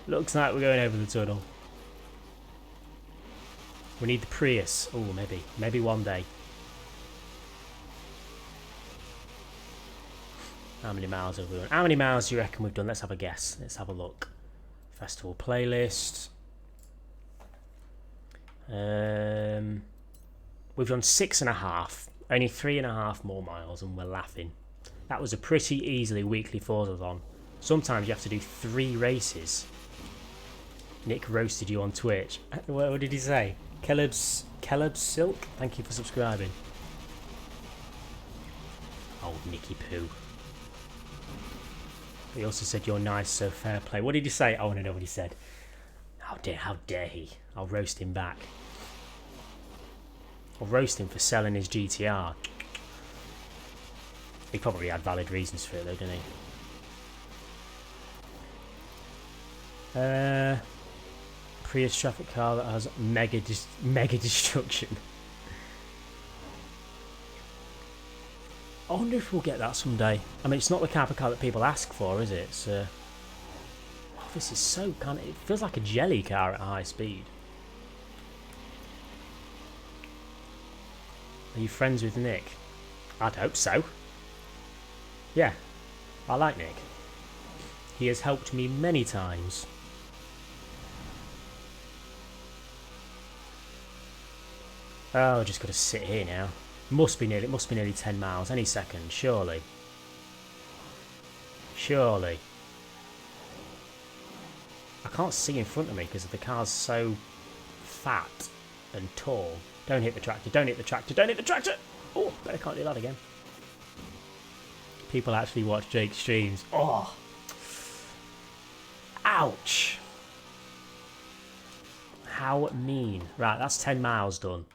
Looks like we're going over the tunnel. We need the Prius. Oh, maybe. Maybe one day. How many miles have we done? How many miles do you reckon we've done? Let's have a guess. Let's have a look. Festival playlist. We've done 6.5. Only 3.5 more miles and we're laughing. That was a pretty easily weekly Forza-thon. Sometimes you have to do 3 races. Nick roasted you on Twitch. What did he say? Caleb's Silk? Thank you for subscribing. Oh, Nicky Poo. He also said you're nice, so fair play. What did he say? I want to know what he said. How dare he? I'll roast him back. I'll roast him for selling his GTR. He probably had valid reasons for it though, didn't he? Prius traffic car that has mega destruction. I wonder if we'll get that someday. I mean, it's not the type of car that people ask for, is it? It's, oh, this is so kind of... It feels like a jelly car at high speed. Are you friends with Nick? I'd hope so. Yeah, I like Nick. He has helped me many times. Oh, just got to sit here now. It must be nearly 10 miles any second, surely. Surely. I can't see in front of me because the car's so fat and tall. Don't hit the tractor, don't hit the tractor, don't hit the tractor! Oh, bet I can't do that again. People actually watch Jake's streams. Oh! Ouch! How mean. Right, that's 10 miles done.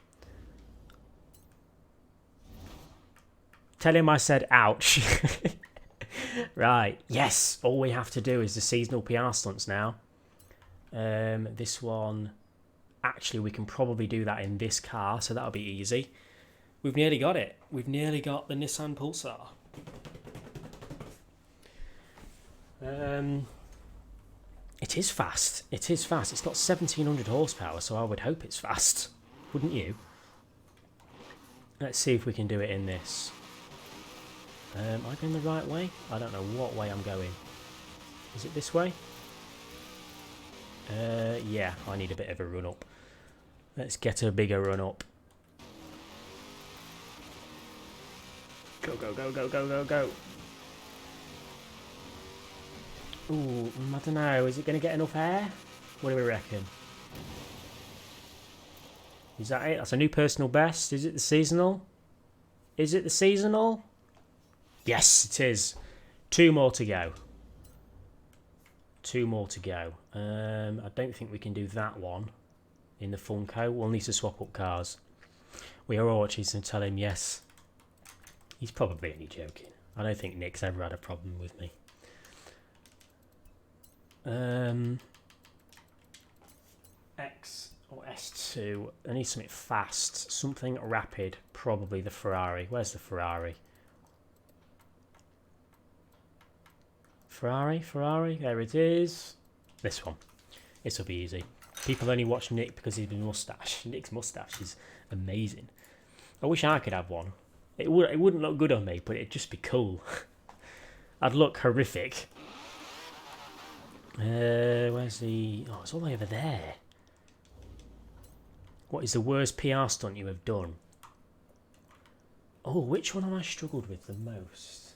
Tell him I said ouch. Right, yes. All we have to do is the seasonal PR stunts now. This one... Actually, we can probably do that in this car, so that'll be easy. We've nearly got it. We've nearly got the Nissan Pulsar. It is fast. It is fast. It's got 1700 horsepower, so I would hope it's fast. Wouldn't you? Let's see if we can do it in this. Am I going the right way? I don't know what way I'm going. Is it this way? Yeah, I need a bit of a run up. Let's get a bigger run up. Go, go, go, go, go, go, go. Ooh, I don't know. Is it going to get enough air? What do we reckon? Is that it? That's a new personal best. Is it the seasonal? Is it the seasonal? Yes, it is. 2 more to go. 2 more to go. I don't think we can do that one in the Funko. We'll need to swap up cars. We are all watching and tell him yes. He's probably only joking. I don't think Nick's ever had a problem with me. X or S2. I need something fast. Something rapid. Probably the Ferrari. Where's the Ferrari? Ferrari, there it is. This one. This will be easy. People only watch Nick because he's a moustache. Nick's moustache is amazing. I wish I could have one. It wouldn't look good on me, but it'd just be cool. I'd look horrific. Where's the... Oh, it's all the way over there. What is the worst PR stunt you have done? Oh, which one have I struggled with the most?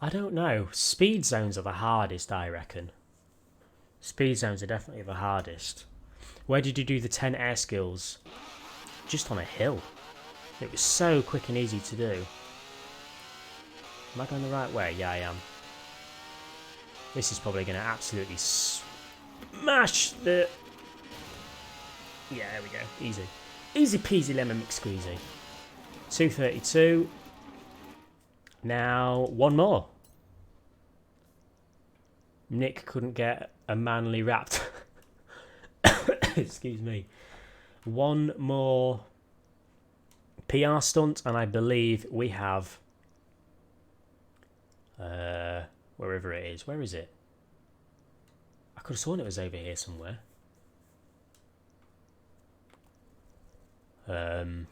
I don't know. Speed zones are the hardest, I reckon. Speed zones are definitely the hardest. Where did you do the 10 air skills? Just on a hill. It was so quick and easy to do. Am I going the right way? Yeah, I am. This is probably going to absolutely smash the... Yeah, there we go. Easy. Easy peasy lemon McSqueezy. 232. Now, 1 more. Nick couldn't get a manly wrapped. Excuse me. 1 more PR stunt, and I believe we have wherever it is. Where is it? I could have sworn it was over here somewhere. Am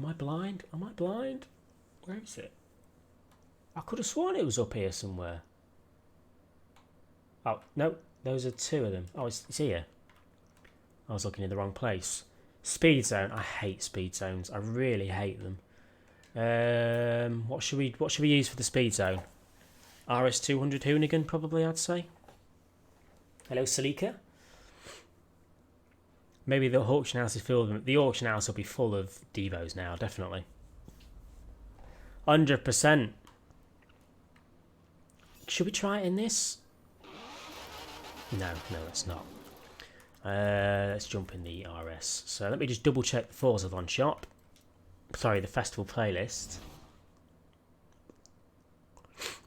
I blind? Am I blind? Where is it? I could have sworn it was up here somewhere. Oh, no. Those are two of them. Oh, it's here. I was looking in the wrong place. Speed zone. I hate speed zones. I really hate them. What should we use for the speed zone? RS200 Hoonigan, probably, I'd say. Hello, Salika. Maybe the auction house is filled with them. The auction house will be full of Devos now, definitely. 100%. Should we try it in this? No, let's not. Let's jump in the RS. So let me just double check the Forza on shop. Sorry, the festival playlist.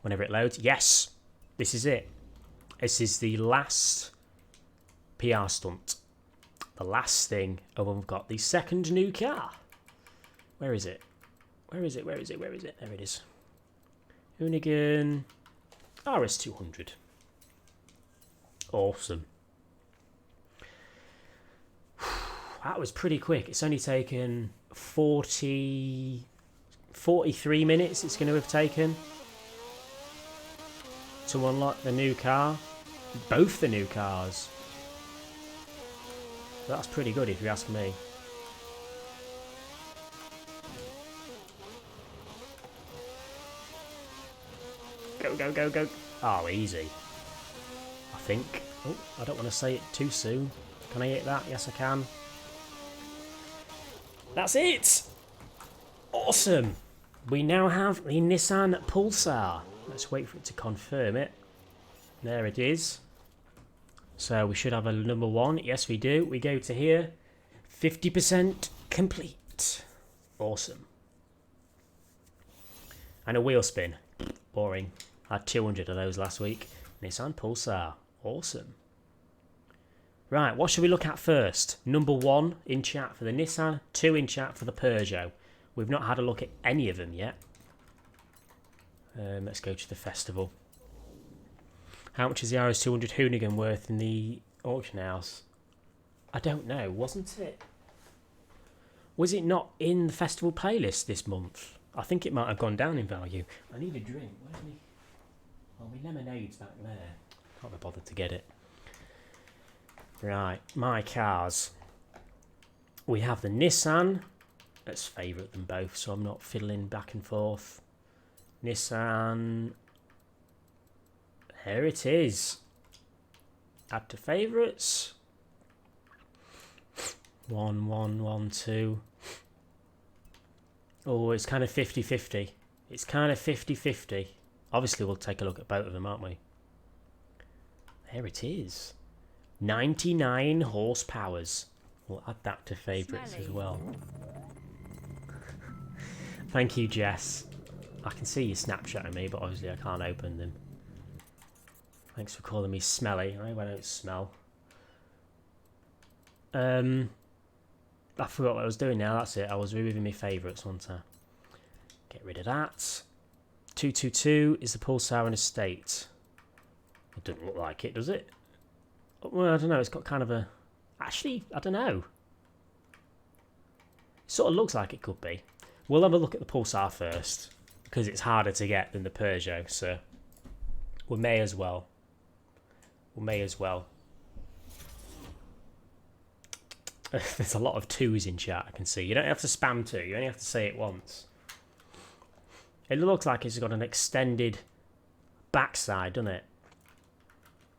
Whenever it loads. Yes! This is it. This is the last PR stunt. The last thing. Oh, we've got the second new car. Where is it? Where is it? There it is. Hoonigan RS200. Awesome. That was pretty quick. It's only taken 43 minutes it's going to have taken to unlock the new car. Both the new cars. That's pretty good if you ask me. Go. Oh, easy. I think. Oh, I don't want to say it too soon. Can I hit that? Yes, I can. That's it! Awesome! We now have the Nissan Pulsar. Let's wait for it to confirm it. There it is. So we should have a number one. Yes, we do. We go to here. 50% complete. Awesome. And a wheel spin. Boring. I had 200 of those last week. Nissan Pulsar. Awesome. Right, what should we look at first? Number one in chat for the Nissan, 2 in chat for the Peugeot. We've not had a look at any of them yet. Let's go to the festival. How much is the RS200 Hoonigan worth in the auction house? I don't know, wasn't it? Was it not in the festival playlist this month? I think it might have gone down in value. I need a drink. Where's me? Oh, my lemonade's back there. Can't be bothered to get it. Right, my cars. We have the Nissan. Let's favourite them both so I'm not fiddling back and forth. Nissan. There it is. Add to favourites. 1, 1, 1, 2. Oh, it's kind of 50-50. It's kind of 50-50. Obviously, we'll take a look at both of them, aren't we? There it is. 99 horsepowers. We'll add that to favourites as well. Thank you, Jess. I can see you Snapchatting me, but obviously I can't open them. Thanks for calling me smelly. I don't smell. I forgot what I was doing now. That's it. I was removing my favourites, wasn't I? Get rid of that. 222 is the Pulsar and Estate. It doesn't look like it, does it? Well, I don't know. It's got kind of a... Actually, I don't know. It sort of looks like it could be. We'll have a look at the Pulsar first, because it's harder to get than the Peugeot, so we may as well. There's a lot of 2s in chat, I can see. You don't have to spam 2, you only have to say it once. It looks like it's got an extended backside, doesn't it?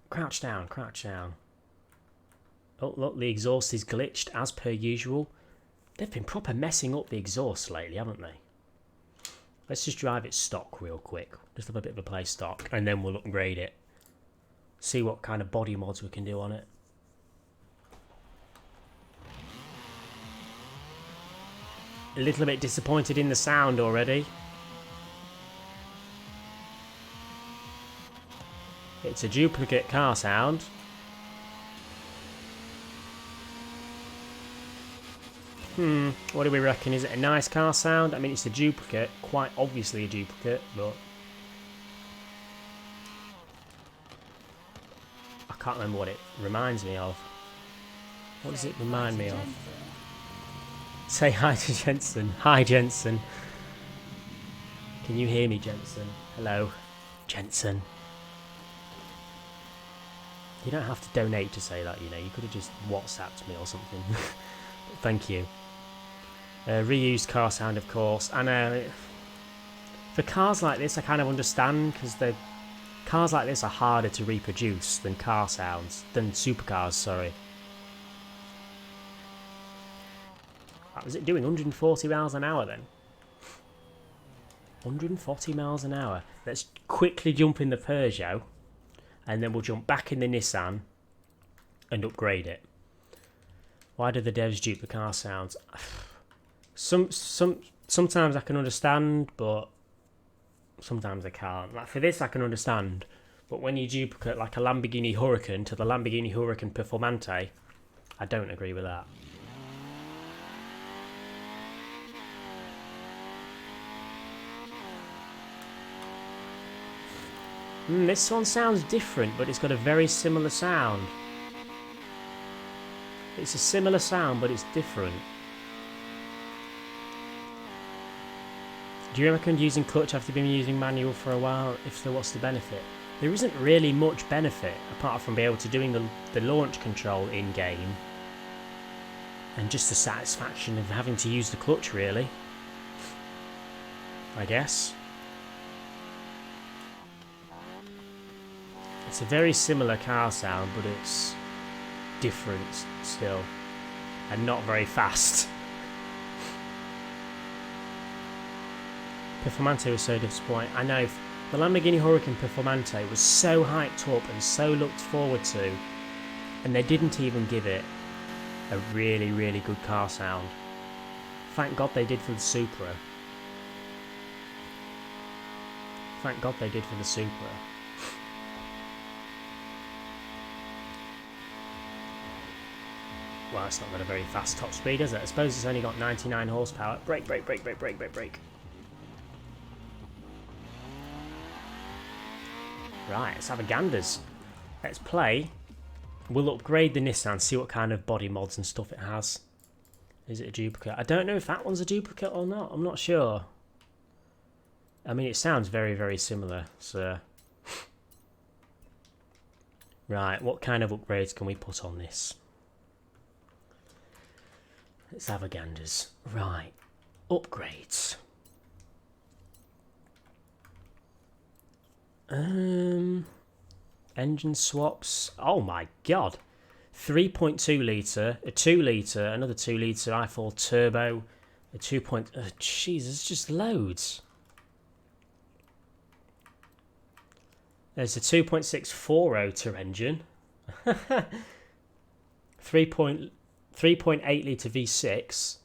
Crouch down, crouch down. Oh, look, the exhaust is glitched, as per usual. They've been proper messing up the exhaust lately, haven't they? Let's just drive it stock real quick. Just have a bit of a play stock, and then we'll upgrade it. See what kind of body mods we can do on it. A little bit disappointed in the sound already. It's a duplicate car sound. What do we reckon? Is it a nice car sound? I mean, it's a duplicate. Quite obviously a duplicate, but... I can't remember what it reminds me of. What does it remind me of? Say hi to Jensen. Hi, Jensen. Can you hear me, Jensen? Hello, Jensen. You don't have to donate to say that, you know. You could have just WhatsApped me or something. Thank you. Reused car sound, of course. And for cars like this, I kind of understand, because the cars like this are harder to reproduce than car sounds, than supercars, sorry. What was it doing? 140 miles an hour then? 140 miles an hour. Let's quickly jump in the Peugeot, and then we'll jump back in the Nissan and upgrade it. Why do the devs dupe the car sounds? Sometimes I can understand, but sometimes I can't. Like for this, I can understand, but when you duplicate like a Lamborghini Huracan to the Lamborghini Huracan Performante, I don't agree with that. This one sounds different, but it's got a very similar sound. It's a similar sound, but it's different. Do you reckon using clutch after being using manual for a while? If so, what's the benefit? There isn't really much benefit, apart from being able to doing the launch control in-game. And just the satisfaction of having to use the clutch, really. I guess. It's a very similar car sound, but it's different still. And not very fast. Performante was so disappointing. I know, the Lamborghini Huracan Performante was so hyped up and so looked forward to, and they didn't even give it a really, really good car sound. Thank God they did for the Supra. Thank God they did for the Supra. Well, it's not got a very fast top speed, is it? I suppose it's only got 99 horsepower. Brake, brake, brake, brake, brake, brake, brake. Right, let's have a ganders. Let's play. We'll upgrade the Nissan, see what kind of body mods and stuff it has. Is it a duplicate? I don't know if that one's a duplicate or not. I'm not sure. I mean, it sounds very, very similar, so... Right, what kind of upgrades can we put on this? Let's have a ganders. Right, upgrades. Engine swaps. Oh my god. 3.2 litre, a 2 litre, another 2 litre i4 turbo, a 2. Jeez, there's just loads. There's a 2.6 4-rotor engine. 3.8 litre V6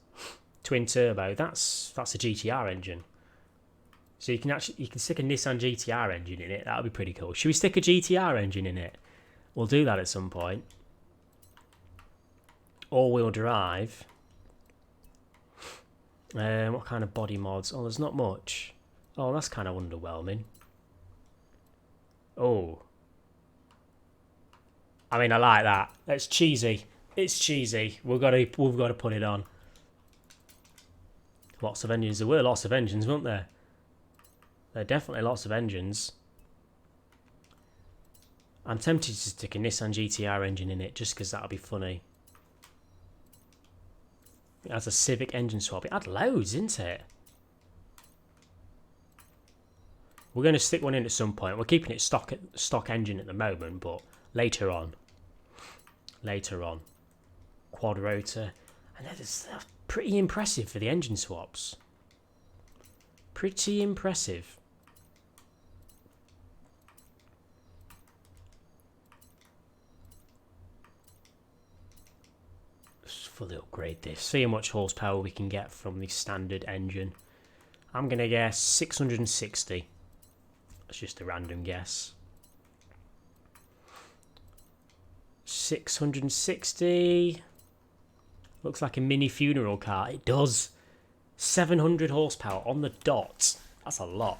twin turbo. That's a GTR engine. So you can stick a Nissan GTR engine in it. That would be pretty cool. Should we stick a GTR engine in it? We'll do that at some point. All-wheel drive. What kind of body mods? Oh, there's not much. Oh, that's kind of underwhelming. Oh. I mean, I like that. It's cheesy. It's cheesy. We've got to put it on. Lots of engines. There were lots of engines, weren't there? There are definitely lots of engines. I'm tempted to stick a Nissan GTR engine in it just because that'll be funny. It has a Civic engine swap. It had loads, isn't it? We're going to stick one in at some point. We're keeping it stock engine at the moment, but later on. Later on. Quad rotor. And that's pretty impressive for the engine swaps. Pretty impressive. Let's fully upgrade this. See how much horsepower we can get from the standard engine. I'm going to guess 660. That's just a random guess. 660. Looks like a mini funeral car. It does. 700 horsepower on the dot. That's a lot.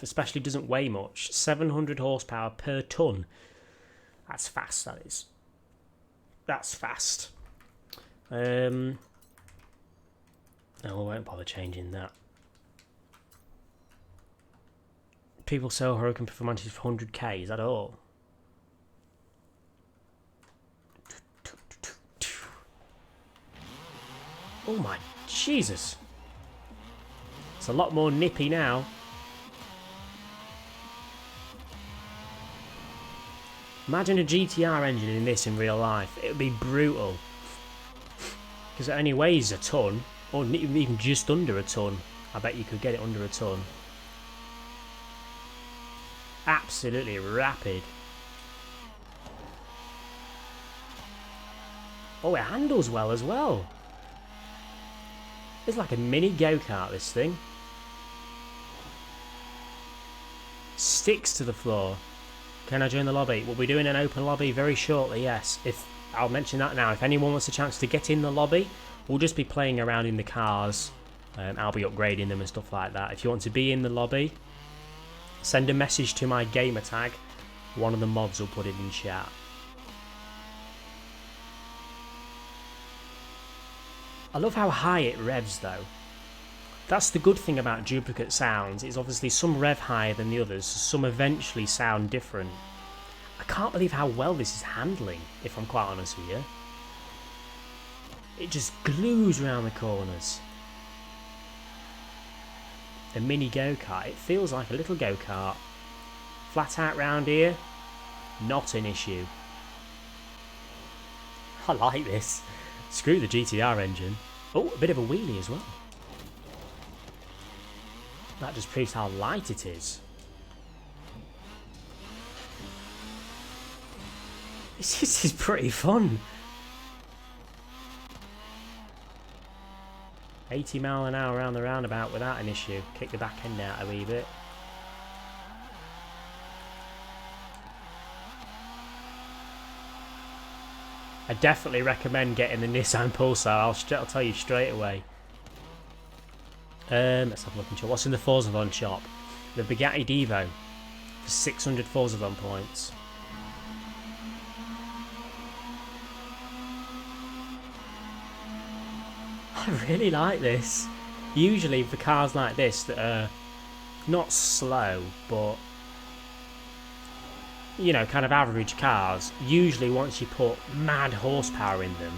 Especially doesn't weigh much. 700 horsepower per ton. That's fast, that is. That's fast. No, I won't bother changing that. People sell Huracan Performances for 100k. Is that all? Oh my Jesus. It's a lot more nippy now. Imagine a GTR engine in this in real life. It would be brutal. Because it only weighs a ton. Or even just under a ton. I bet you could get it under a ton. Absolutely rapid. Oh, it handles well as well. It's like a mini go-kart, this thing. Sticks to the floor. Can I join the lobby? We'll be doing an open lobby very shortly, yes. I'll mention that now. If anyone wants a chance to get in the lobby, we'll just be playing around in the cars. I'll be upgrading them and stuff like that. If you want to be in the lobby, send a message to my gamer tag. One of the mods will put it in chat. I love how high it revs though. That's the good thing about duplicate sounds, is obviously some rev higher than the others, so some eventually sound different. I can't believe how well this is handling, if I'm quite honest with you. It just glues around the corners. A mini go-kart, it feels like a little go-kart. Flat out round here, not an issue. I like this. Screw the GTR engine. Oh, a bit of a wheelie as well. That just proves how light it is. This is pretty fun. 80 mile an hour around the roundabout without an issue. Kick the back end out a wee bit. I definitely recommend getting the Nissan Pulsar. I'll tell you straight away. Let's have a look and check. What's in the Forza shop? The Bugatti Devo for 600 Forza points. I really like this. Usually for cars like this that are not slow, but you know, kind of average cars, usually once you put mad horsepower in them,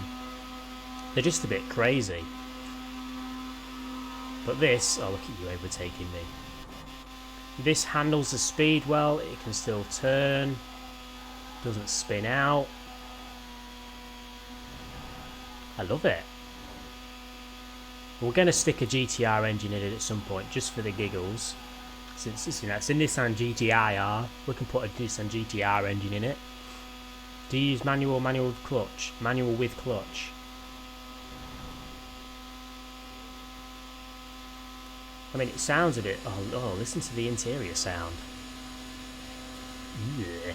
they're just a bit crazy. But this, oh look at you overtaking me. This handles the speed well, it can still turn, doesn't spin out. I love it. We're going to stick a GTR engine in it at some point, just for the giggles. Since it's, you know, it's a Nissan GTIR, we can put a Nissan GTR engine in it. Do you use manual with clutch? Manual with clutch. I mean, it sounds a bit... Oh, listen to the interior sound. Yeah.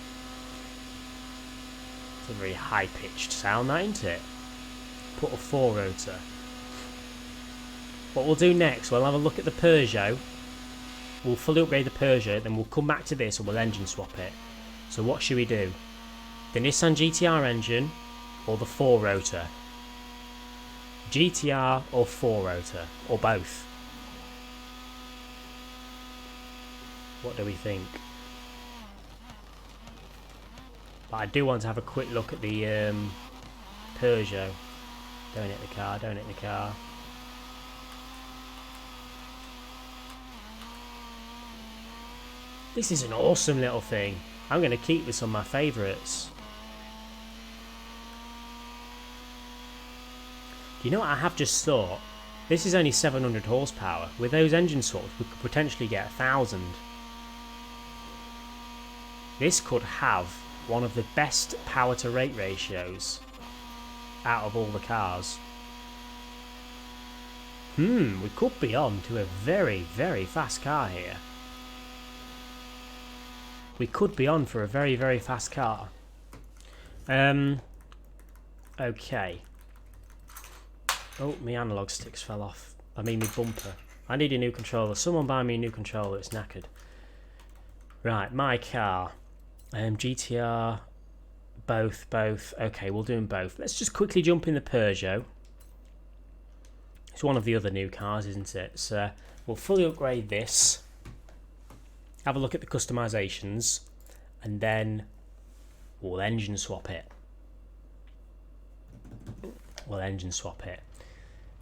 It's a very high-pitched sound, that, isn't it? Put a 4-rotor. What we'll do next, we'll have a look at the Peugeot. We'll fully upgrade the Peugeot, then we'll come back to this and we'll engine swap it. So what should we do? The Nissan GTR engine or the 4-rotor? GTR or 4-rotor? Or both? What do we think? But I do want to have a quick look at the Peugeot. Don't hit the car, don't hit the car. This is an awesome little thing. I'm going to keep this on my favourites. You know what I have just thought? This is only 700 horsepower. With those engine swaps, we could potentially get 1,000. This could have one of the best power to rate ratios out of all the cars. We could be on to a very, very fast car here. We could be on for a very, very fast car. Okay. Oh, my analog sticks fell off. I mean, my bumper. I need a new controller. Someone buy me a new controller. It's knackered. Right, my car. GTR. Both. Okay, we'll do them both. Let's just quickly jump in the Peugeot. It's one of the other new cars, isn't it? So we'll fully upgrade this. Have a look at the customizations. And then we'll engine swap it.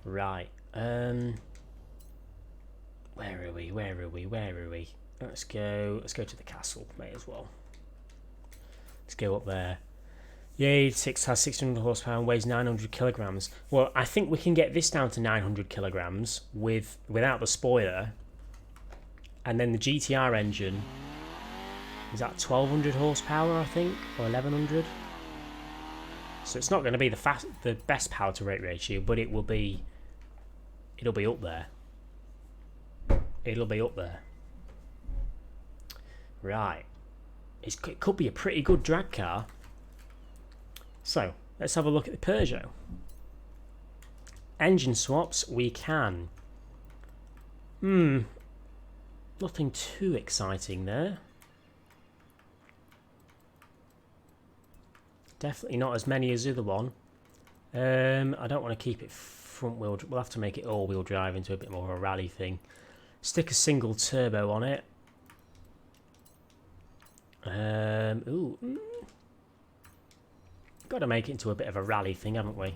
Right. Where are we? Let's go to the castle. May as well. Let's go up there. Yay, 6 has 600 horsepower and weighs 900 kilograms. Well, I think we can get this down to 900 kilograms without the spoiler. And then the GTR engine is that 1200 horsepower, I think, or 1100. So it's not going to be the best power to rate ratio, but it'll be up there. Right. It could be a pretty good drag car. So, let's have a look at the Peugeot. Engine swaps, we can. Nothing too exciting there. Definitely not as many as the other one. I don't want to keep it front wheel. We'll have to make it all wheel drive into a bit more of a rally thing. Stick a single turbo on it. Got to make it into a bit of a rally thing, haven't we?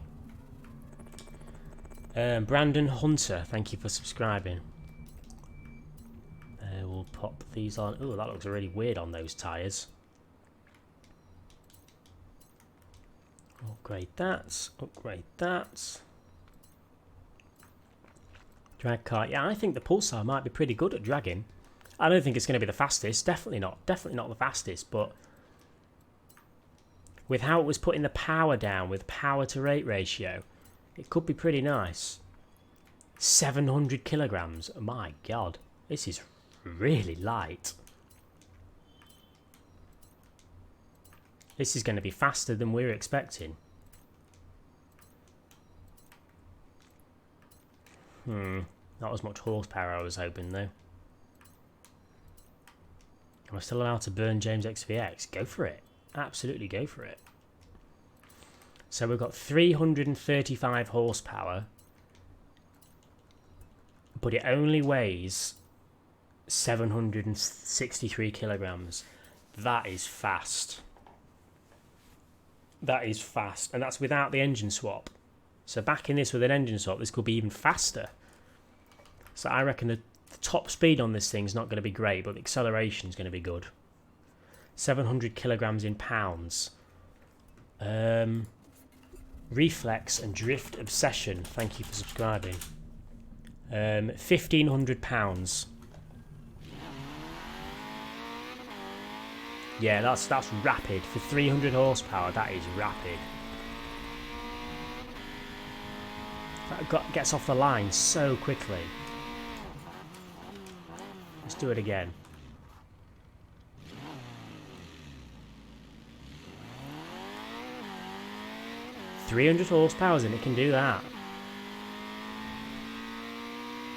Brandon Hunter, thank you for subscribing. We'll pop these on. Ooh, that looks really weird on those tyres. Upgrade that. Drag car. Yeah, I think the Pulsar might be pretty good at dragging. I don't think it's going to be the fastest. Definitely not the fastest, but with how it was putting the power down, with power to rate ratio, it could be pretty nice. 700 kilograms. Oh my god. This is really light. This is going to be faster than we were expecting. Not as much horsepower I was hoping though. Am I still allowed to burn James XVX? Go for it. Absolutely go for it. So we've got 335 horsepower. But it only weighs 763 kilograms. That is fast. That is fast. And that's without the engine swap. So backing this with an engine swap, this could be even faster. So I reckon the top speed on this thing is not going to be great, but the acceleration is going to be good. 700 kilograms in pounds. Reflex and Drift Obsession, thank you for subscribing. 1,500 pounds. Yeah, that's rapid. For 300 horsepower, that is rapid. That gets off the line so quickly. Let's do it again. .300 horsepower and it can do that.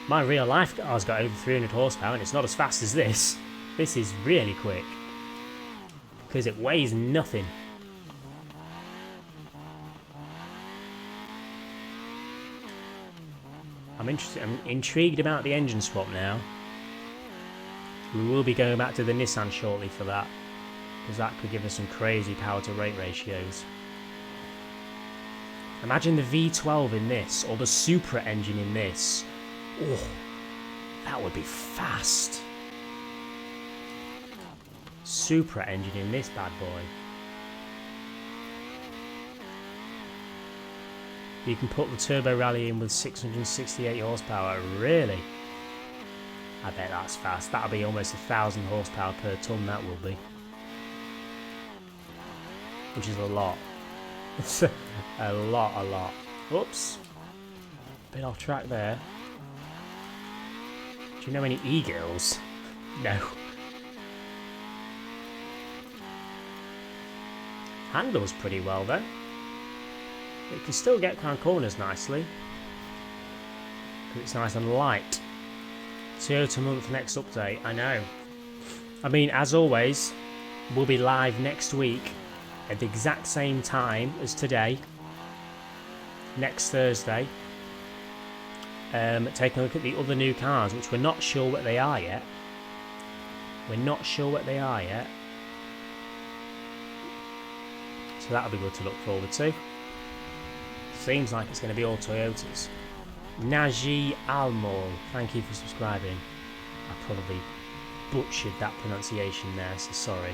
My real life car's got over 300 horsepower and it's not as fast as this. This is really quick. Because it weighs nothing. I'm intrigued about the engine swap now. We will be going back to the Nissan shortly for that. Because that could give us some crazy power to rate ratios. Imagine the V12 in this, or the Supra engine in this. Oh, that would be fast. Supra engine in this bad boy. You can put the Turbo Rally in with 668 horsepower. Really? I bet that's fast. That'll be almost 1,000 horsepower per tonne, that will be. Which is a lot. It's a lot. Oops. Bit off track there. Do you know any e-girls? No. Handles pretty well though. It can still get round corners nicely. because it's nice and light. Toyota month next update, I know. I mean, as always, we'll be live next week at the exact same time as today, next Thursday, taking a look at the other new cars, which we're not sure what they are yet. We're not sure what they are yet. So that'll be good to look forward to. Seems like it's going to be all Toyotas. Naji Almol, thank you for subscribing. I probably butchered that pronunciation there, so sorry.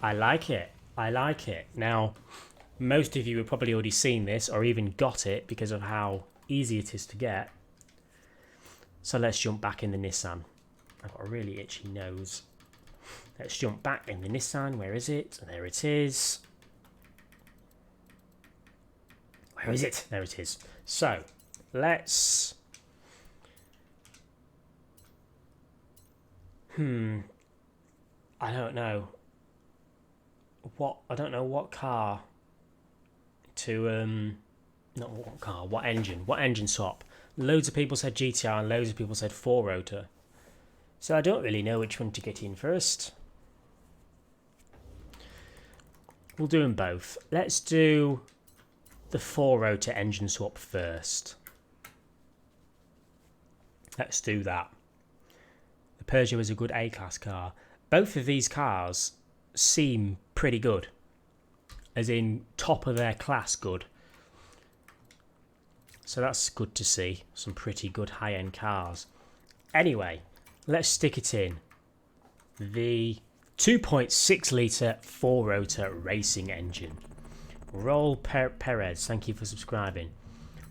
I like it. I like it. Now, most of you have probably already seen this or even got it because of how easy it is to get. So let's jump back in the Nissan. I've got a really itchy nose. Let's jump back in the Nissan. Where is it? There it is. Where is it? There it is. So, let's... I don't know. I don't know what car to... Not what car, what engine. What engine swap? Loads of people said GTIR and loads of people said 4-rotor. So I don't really know which one to get in first. We'll do them both. Let's do the 4-rotor engine swap first. Let's do that. The Peugeot is a good A-class car. Both of these cars seem pretty good. As in, top of their class good. So that's good to see. Some pretty good high-end cars. Anyway, let's stick it in. The 2.6 litre 4-rotor racing engine. Roll Perez, thank you for subscribing.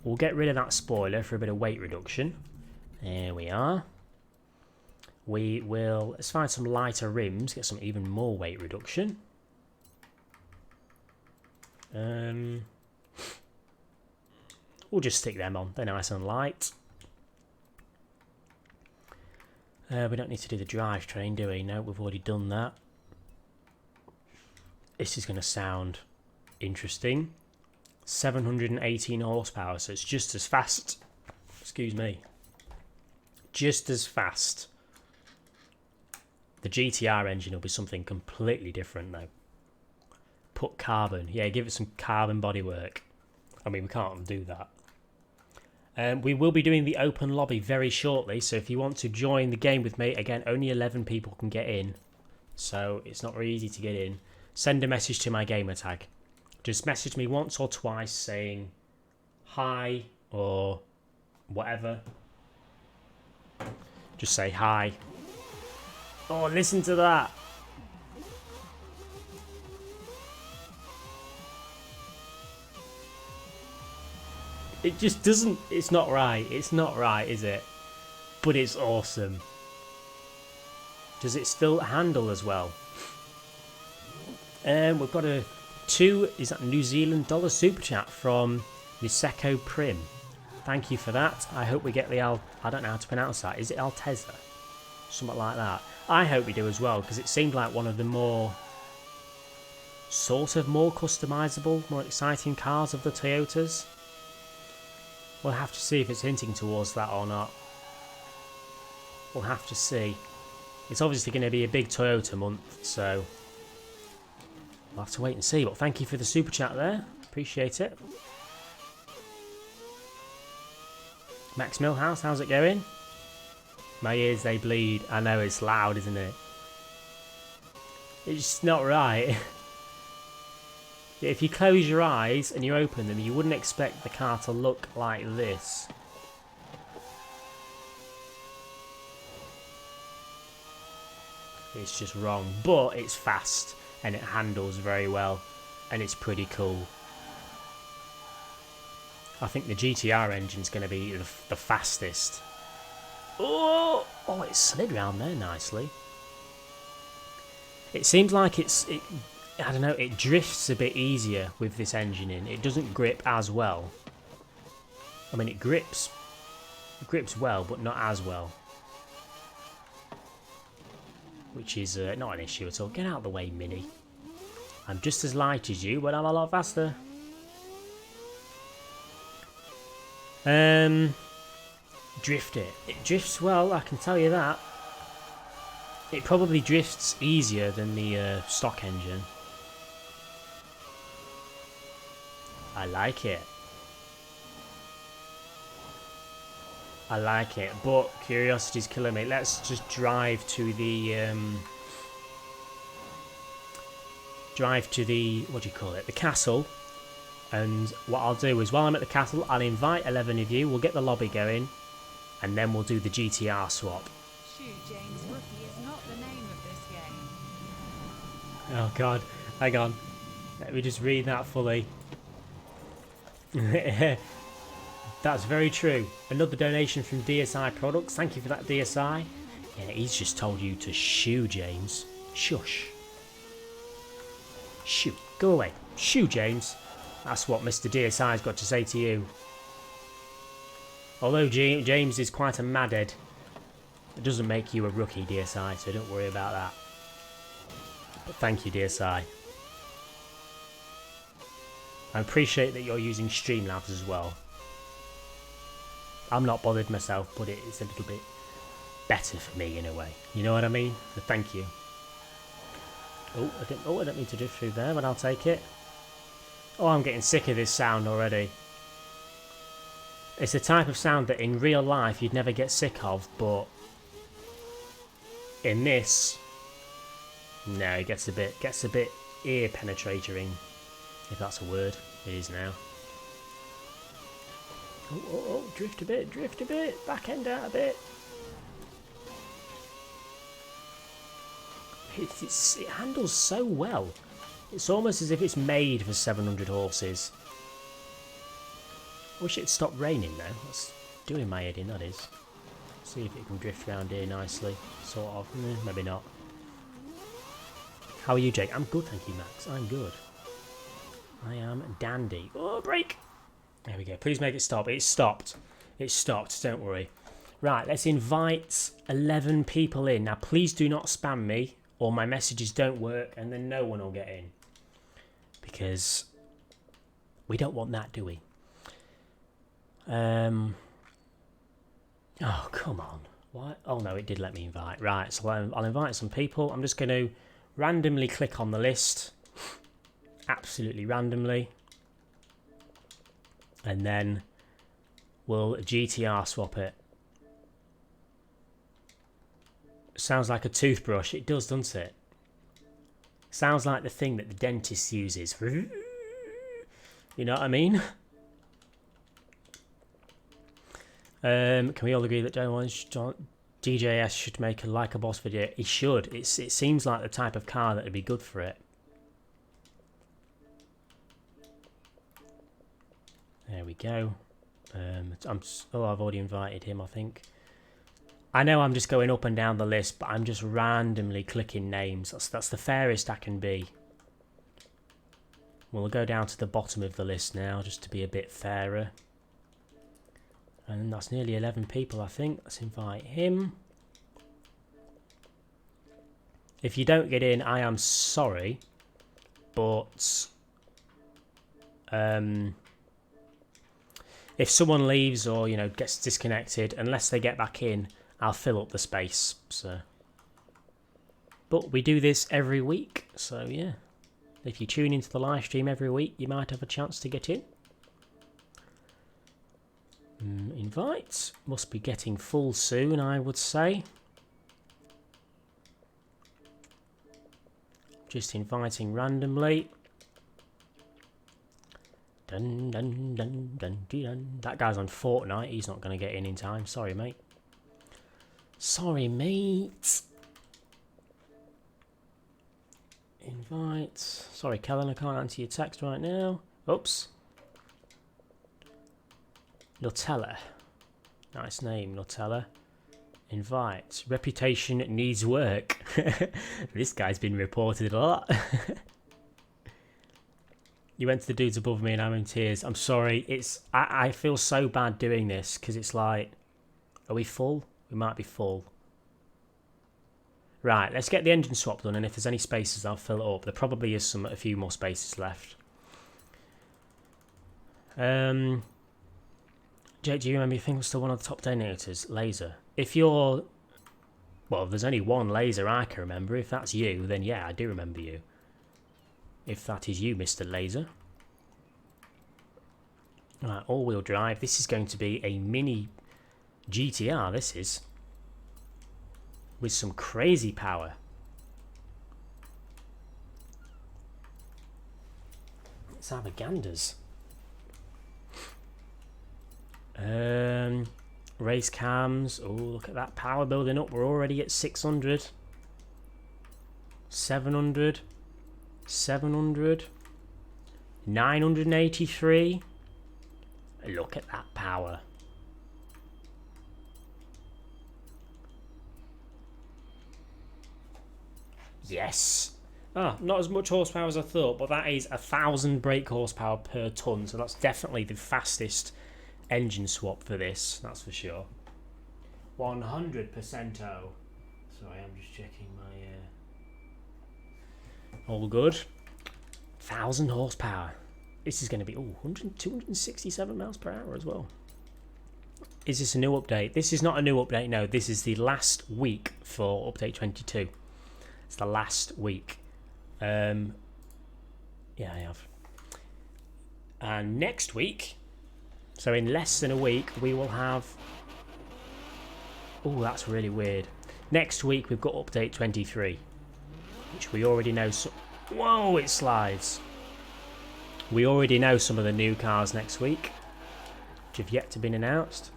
We'll get rid of that spoiler for a bit of weight reduction. There we are. We will, let's find some lighter rims, get some even more weight reduction. We'll just stick them on, they're nice and light. We don't need to do the drivetrain, do we? No, we've already done that. This is going to sound interesting. 718 horsepower, so it's just as fast. Excuse me. Just as fast. The GTR engine will be something completely different though. Put carbon. Yeah, give it some carbon bodywork. I mean, we can't do that. We will be doing the open lobby very shortly, so if you want to join the game with me, again, only 11 people can get in, so it's not very easy to get in. Send a message to my gamer tag. Just message me once or twice saying hi or whatever. Just say hi. Oh, listen to that. It just doesn't, it's not right. It's not right, is it? But it's awesome. Does it still handle as well? We've got a is that New Zealand dollar super chat from Niseko Prim. Thank you for that. I hope we get the I don't know how to pronounce that. Is it Altezza? Something like that. I hope we do as well, because it seemed like one of the more customizable, more exciting cars of the Toyotas. We'll have to see if it's hinting towards that or not. We'll have to see. It's obviously going to be a big Toyota month, so we'll have to wait and see. But thank you for the super chat there. Appreciate it. Max Millhouse, how's it going? My ears, they bleed. I know it's loud, isn't it? It's just not right. If you close your eyes and you open them, you wouldn't expect the car to look like this. It's just wrong, but it's fast and it handles very well and it's pretty cool. I think the GTR engine's going to be the fastest. Oh, it slid round there nicely. It seems like I don't know, it drifts a bit easier with this engine in. It doesn't grip as well. I mean, it grips well, but not as well. Which is not an issue at all. Get out of the way, Mini. I'm just as light as you, but I'm a lot faster. Drift it. It drifts well, I can tell you that. It probably drifts easier than the stock engine. I like it. I like it, but curiosity's killing me. Let's just drive to the what do you call it? The castle. And what I'll do is while I'm at the castle, I'll invite 11 of you. We'll get the lobby going, and then we'll do the GTR swap. Shoot, James, rookie is not the name of this game. Oh God, hang on. Let me just read that fully. That's very true. Another donation from DSI Products. Thank you for that, DSI. Yeah, he's just told you to shoo, James. Shush. Shoo. Go away. Shoo, James. That's what Mr. DSI's got to say to you. Although James is quite a madhead, it doesn't make you a rookie, DSI, so don't worry about that. But thank you, DSI. I appreciate that you're using Streamlabs as well. I'm not bothered myself, but it's a little bit better for me in a way. You know what I mean? So thank you. I don't mean to drift through there, but I'll take it. Oh, I'm getting sick of this sound already. It's the type of sound that in real life you'd never get sick of, but in this, no, it gets a bit ear penetrating, if that's a word. It is now. Oh, drift a bit, back end out a bit. It handles so well. It's almost as if it's made for 700 horses. I wish it'd stopped raining though. That's doing my head in, that is. See if it can drift around here nicely. Sort of. Maybe not. How are you, Jake? I'm good, thank you, Max. I'm good. I am dandy. Oh, break! There we go. Please make it stop. It's stopped. It's stopped, don't worry. Right, let's invite 11 people in. Now, please do not spam me, or my messages don't work, and then no one will get in. Because we don't want that, do we? Oh, come on. Why? Oh, no, it did let me invite. Right, so I'll invite some people. I'm just going to randomly click on the list. Absolutely randomly. And then we'll GTR swap it. Sounds like a toothbrush. It does, doesn't it? Sounds like the thing that the dentist uses. You know what I mean? Can we all agree that DJS should make a Like a Boss video? He should. It seems like the type of car that would be good for it. There we go. I've already invited him, I think. I know I'm just going up and down the list, but I'm just randomly clicking names. That's the fairest I can be. We'll go down to the bottom of the list now, just to be a bit fairer. And that's nearly 11 people, I think. Let's invite him. If you don't get in, I am sorry. But if someone leaves or, you know, gets disconnected, unless they get back in, I'll fill up the space. So, but we do this every week, so yeah. If you tune into the live stream every week, you might have a chance to get in. Invite. Must be getting full soon, I would say. Just inviting randomly. Dun, dun, dun, dun, dun, dun. That guy's on Fortnite. He's not going to get in time. Sorry, mate. Sorry, mate. Invite. Sorry, Kellen, I can't answer your text right now. Oops. Nutella. Nice name, Nutella. Invite. Reputation needs work. This guy's been reported a lot. You went to the dudes above me and I'm in tears. I'm sorry. I feel so bad doing this because it's like, are we full? We might be full. Right, let's get the engine swap done, and if there's any spaces, I'll fill it up. There probably is a few more spaces left. Jake, do you remember? You think was still one of the top donators? Laser. If you're, well, there's only one Laser I can remember. If that's you, then yeah, I do remember you. If that is you, Mr. Laser. Right, all-wheel drive. This is going to be a mini GTR. This is with some crazy power. Let's have a ganders. Race cams. Oh, look at that power building up. We're already at 600. 700. 700. 983. Look at that power. Yes. Ah, not as much horsepower as I thought, but that is 1,000 brake horsepower per tonne, so that's definitely the fastest engine swap for this, that's for sure. 100%. Sorry, I'm just checking my... All good. 1,000 horsepower. This is going to be 267 miles per hour as well. Is this a new update? This is not a new update, no. This is the last week for update 22. It's the last week. Yeah, I have. And next week, so in less than a week, we will have... Oh, that's really weird. Next week, we've got update 23, which we already know. Whoa, it slides. We already know some of the new cars next week, which have yet to be announced.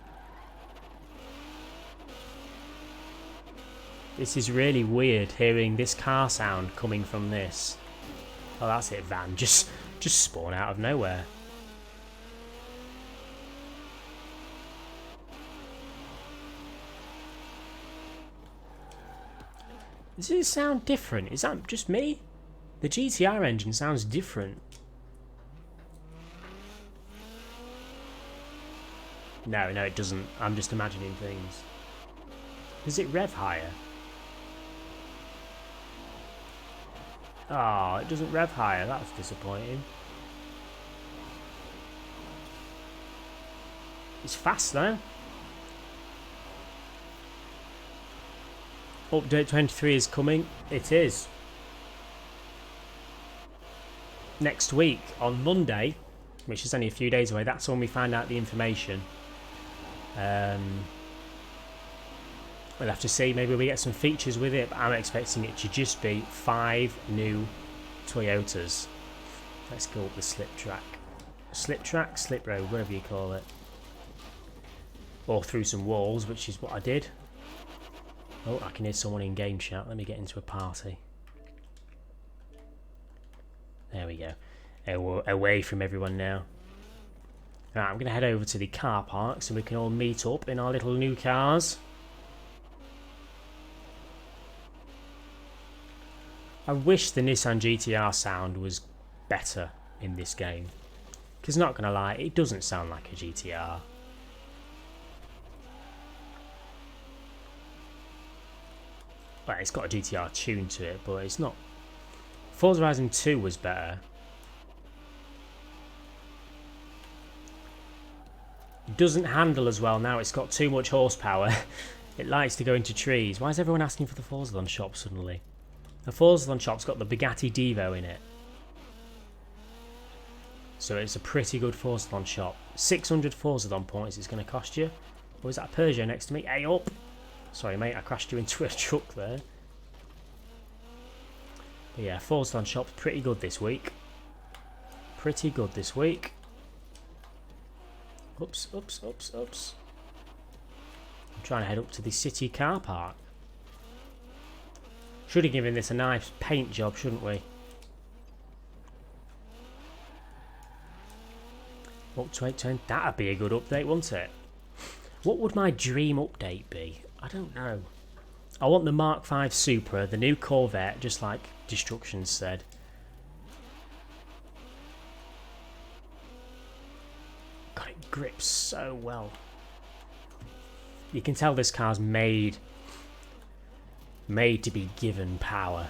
This is really weird, hearing this car sound coming from this. Oh, that's it, van. Just spawn out of nowhere. Does it sound different? Is that just me? The GTR engine sounds different. No, it doesn't. I'm just imagining things. Does it rev higher? Oh, it doesn't rev higher. That's disappointing. It's fast though. Update 23 is coming. It is. Next week, on Monday, which is only a few days away, that's when we find out the information. We'll have to see. Maybe we get some features with it, but I'm expecting it to just be 5 new Toyotas. Let's go up the slip track. Slip track, slip road, whatever you call it. Or through some walls, which is what I did. Oh, I can hear someone in game chat. Let me get into a party. There we go. We're away from everyone now. Right, I'm going to head over to the car park so we can all meet up in our little new cars. I wish the Nissan GTR sound was better in this game. Because not going to lie, it doesn't sound like a GTR. Well, it's got a GTR tune to it, but it's not. Forza Horizon 2 was better. It doesn't handle as well now, it's got too much horsepower. It likes to go into trees. Why is everyone asking for the Forza shop suddenly? The Forza shop's got the Bugatti Devo in it. So it's a pretty good Forza shop. 600 Forza points it's going to cost you. Or is that a Peugeot next to me? Hey up! Sorry mate, I crashed you into a truck there. But yeah, Forza shop's pretty good this week. Pretty good this week. Oops, oops, oops, oops. I'm trying to head up to the city car park. Should have given this a nice paint job, shouldn't we? Up to 810. That'd be a good update, wouldn't it? What would my dream update be? I don't know. I want the Mark V Supra, the new Corvette, just like Destruction said. God, it grips so well. You can tell this car's made to be given power.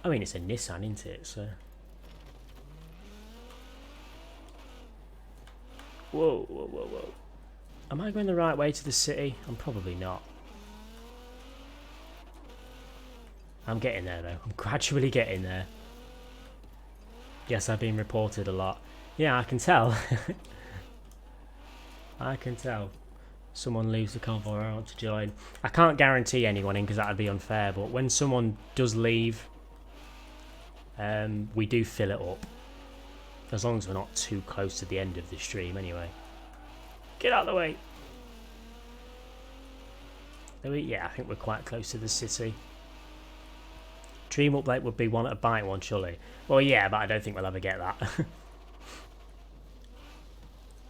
I mean, it's a Nissan, isn't it? So Whoa, whoa, whoa, whoa. Am I going the right way to the city? I'm probably not. I'm getting there though. I'm gradually getting there. Yes, I've been reported a lot. Yeah, I can tell. I can tell. Someone leaves the convoy I want to join. I can't guarantee anyone in because that would be unfair, but when someone does leave, we do fill it up. As long as we're not too close to the end of the stream anyway. Get out of the way! Yeah, I think we're quite close to the city. Dream update would be one at a bike one, surely. Well, yeah, but I don't think we'll ever get that.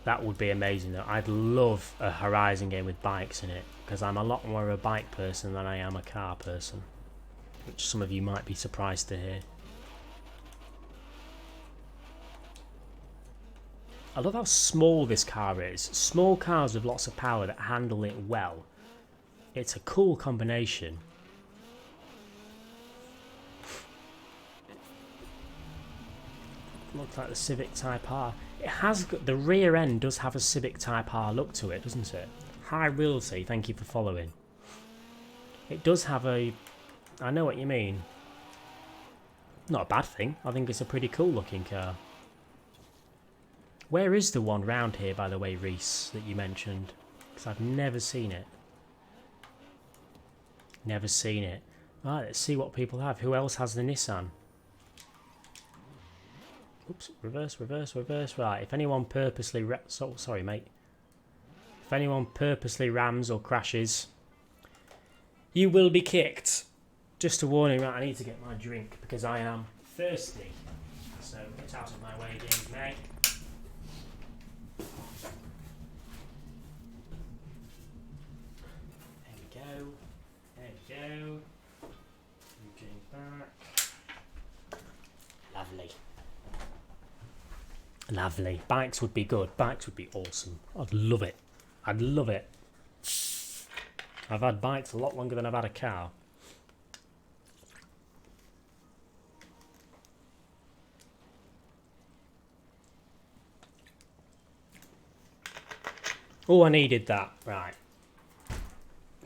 That would be amazing though. I'd love a Horizon game with bikes in it, because I'm a lot more of a bike person than I am a car person. Which some of you might be surprised to hear. I love how small this car is. Small cars with lots of power that handle it well. It's a cool combination. Looks like the Civic Type R. It has got, the rear end does have a Civic Type R look to it, doesn't it? Hi Realty, thank you for following. It does have a... I know what you mean. Not a bad thing. I think it's a pretty cool looking car. Where is the one round here, by the way, Reese, that you mentioned? Because I've never seen it. Never seen it. Right, let's see what people have. Who else has the Nissan? Oops, reverse, reverse, reverse. Right, if anyone purposely... sorry, mate. If anyone purposely rams or crashes, you will be kicked. Just a warning, right, I need to get my drink because I am thirsty. So get out of my way, James, mate. Go. Moving back. Lovely. Lovely. Bikes would be good. Bikes would be awesome. I'd love it. I'd love it. I've had bikes a lot longer than I've had a car. Oh, I needed that. Right.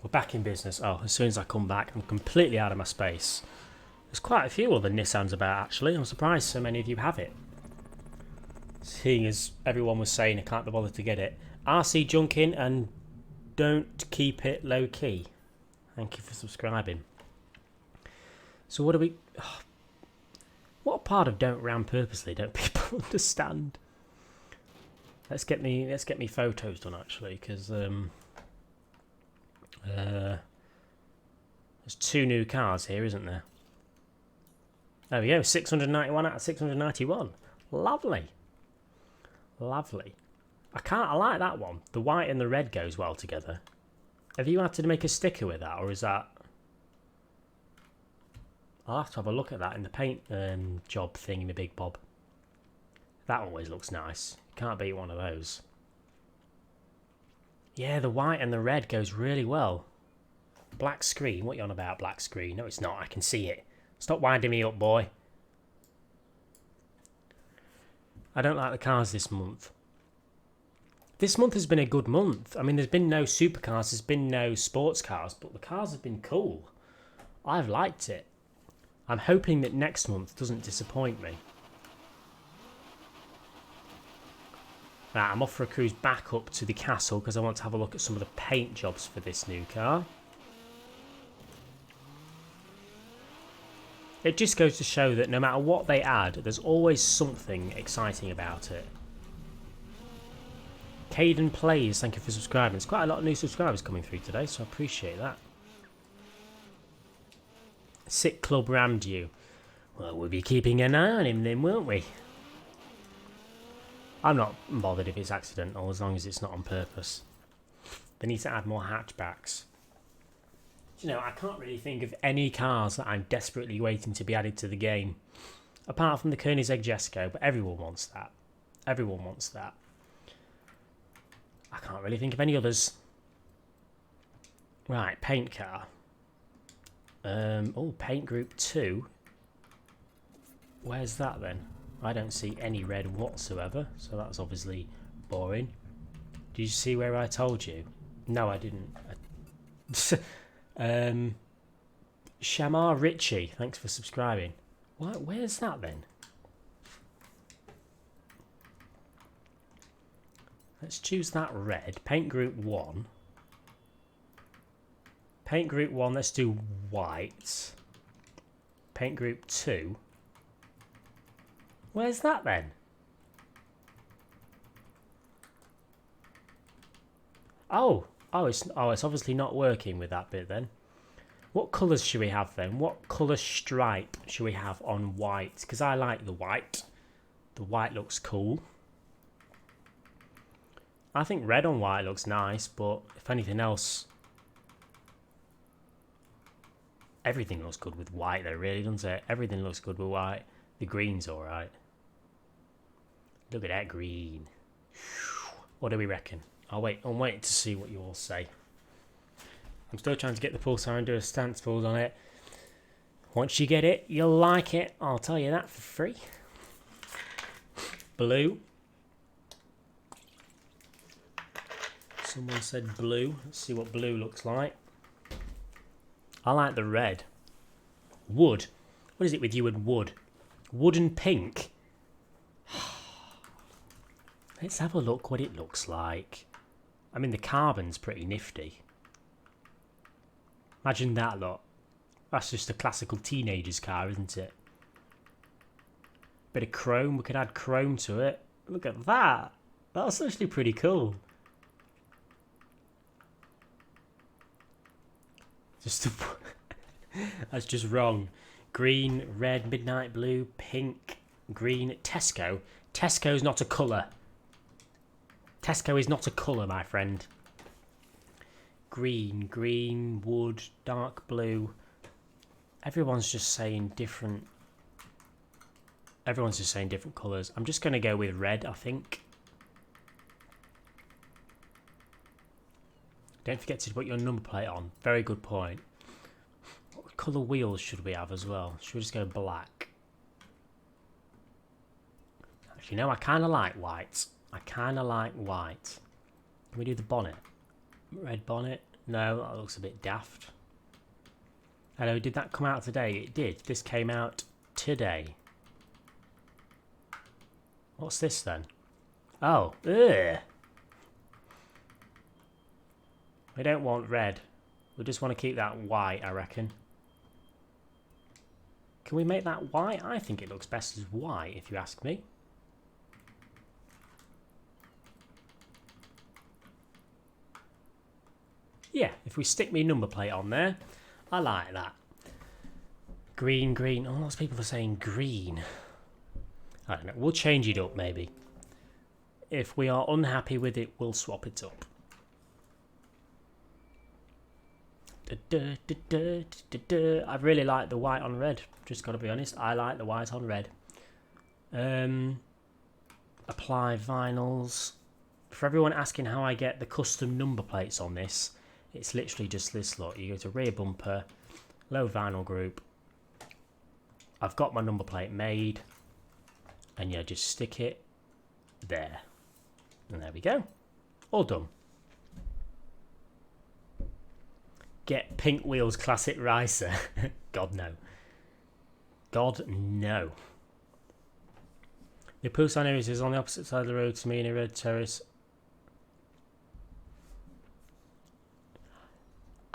We're back in business. Oh, as soon as I come back, I'm completely out of my space. There's quite a few other Nissans about, actually. I'm surprised so many of you have it. Seeing as everyone was saying I can't be bothered to get it. RC Junkin and don't keep it low key. Thank you for subscribing. So what do we... Oh, what part of don't ram purposely don't people understand? Let's get me photos done, actually, because... there's two new cars here, isn't there? There we go, 691 out of 691. Lovely. Lovely. I like that one. The white and the red goes well together. Have you had to make a sticker with that, or is that... I'll have to have a look at that in the paint job thing in the Big Bob. That always looks nice. Can't beat one of those. Yeah, the white and the red goes really well. Black screen? What are you on about, black screen? No, it's not. I can see it. Stop winding me up, boy. I don't like the cars this month. This month has been a good month. I mean, there's been no supercars, there's been no sports cars, but the cars have been cool. I've liked it. I'm hoping that next month doesn't disappoint me. Right, I'm off for a cruise back up to the castle because I want to have a look at some of the paint jobs for this new car. It just goes to show that no matter what they add, there's always something exciting about it. Caden Plays, thank you for subscribing. There's quite a lot of new subscribers coming through today, so I appreciate that. Sick Club rammed you. Well, we'll be keeping an eye on him then, won't we? I'm not bothered if it's accidental, as long as it's not on purpose. They need to add more hatchbacks. You know, I can't really think of any cars that I'm desperately waiting to be added to the game. Apart from the Koenigsegg Jesko, but everyone wants that. Everyone wants that. I can't really think of any others. Right, paint car. Oh, paint group 2. Where's that then? I don't see any red whatsoever, so that's obviously boring. Did you see where I told you? No, I didn't. Shamar Ritchie, thanks for subscribing. What? Where's that then? Let's choose that red. Paint group 1. Paint group 1, let's do white. Paint group 2. Where's that then? It's obviously not working with that bit then. What colours should we have then? What colour stripe should we have on white? Because I like the white. The white looks cool. I think red on white looks nice, but if anything else, everything looks good with white though, really, doesn't it? Everything looks good with white. The green's alright. Look at that green. What do we reckon? I'm waiting to see what you all say. I'm still trying to get the Pulsar and do a stance build on it. Once you get it, you'll like it. I'll tell you that for free. Blue. Someone said blue. Let's see what blue looks like. I like the red. Wood. What is it with you and wood? Wood and pink. Let's have a look what it looks like. I mean, the carbon's pretty nifty. Imagine that lot. That's just a classical teenager's car, isn't it? Bit of chrome. We could add chrome to it. Look at that. That's actually pretty cool. That's just wrong. Green, red, midnight blue, pink, green. Tesco. Tesco's not a colour. Tesco is not a colour, my friend. Green, green, wood, dark blue. Everyone's just saying different. Everyone's just saying different colours. I'm just going to go with red, I think. Don't forget to put your number plate on. Very good point. What colour wheels should we have as well? Should we just go black? Actually, no, I kind of like white. I kind of like white. Can we do the bonnet? Red bonnet? No, that looks a bit daft. Hello, did that come out today? It did. This came out today. What's this then? Oh, ugh. We don't want red. We just want to keep that white, I reckon. Can we make that white? I think it looks best as white, if you ask me. Yeah, if we stick me number plate on there, I like that. Green, green. Oh, lots of people are saying green. I don't know. We'll change it up, maybe. If we are unhappy with it, we'll swap it up. I really like the white on red. Just got to be honest. I like the white on red. Apply vinyls. For everyone asking how I get the custom number plates on this, it's literally just this lot. You go to rear bumper, low vinyl group. I've got my number plate made. And yeah, just stick it there. And there we go. All done. Get pink wheels classic ricer. God no. God no. The Pulsar news is on the opposite side of the road to me in a red terrace.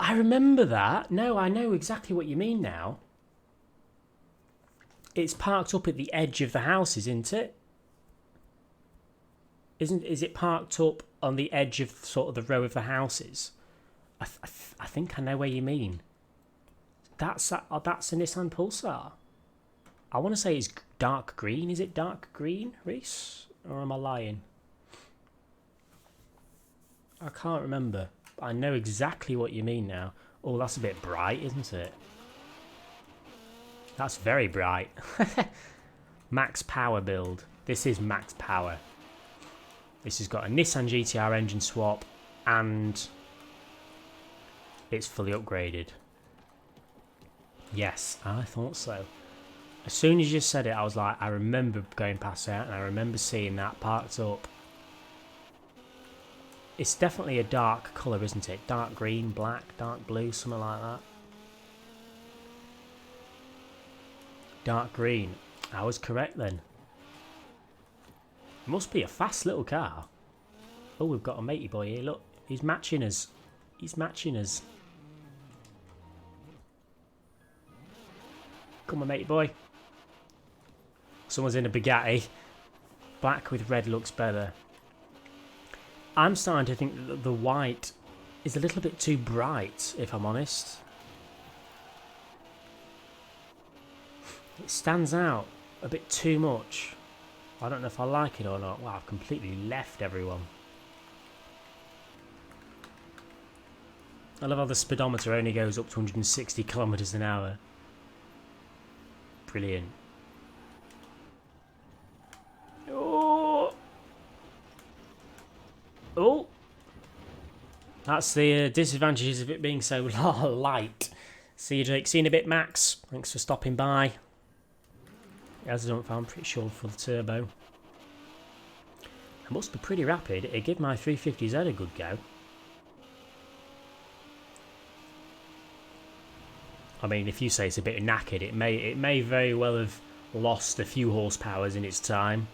I remember that. No, I know exactly what you mean now. It's parked up at the edge of the houses, isn't it? Is it parked up on the edge of sort of the row of the houses? I think I know where you mean. That's a Nissan Pulsar. I want to say it's dark green. Is it dark green, Reese? Or am I lying? I can't remember. I know exactly what you mean now. Oh, that's a bit bright, isn't it? That's very bright. Max power build. This is max power. This has got a Nissan GTIR engine swap and it's fully upgraded. Yes, I thought so. As soon as you said it, I was like, I remember going past that and I remember seeing that parked up It's definitely a dark colour, isn't it? Dark green, black, dark blue, something like that. Dark green. I was correct then. It must be a fast little car. Oh, we've got a matey boy here. Look, he's matching us. He's matching us. Come on, matey boy. Someone's in a Bugatti. Black with red looks better. I'm starting to think that the white is a little bit too bright, if I'm honest. It stands out a bit too much. I don't know if I like it or not. Wow, I've completely left everyone. I love how the speedometer only goes up to 160 kilometers an hour. Brilliant. Oh! Oh! That's the disadvantages of it being so light. See you, Jake. See you in a bit, Max. Thanks for stopping by. As I don't find, I'm pretty sure for the turbo. I must be pretty rapid. It give my 350Z a good go. I mean, if you say it's a bit knackered, it may very well have lost a few horsepowers in its time.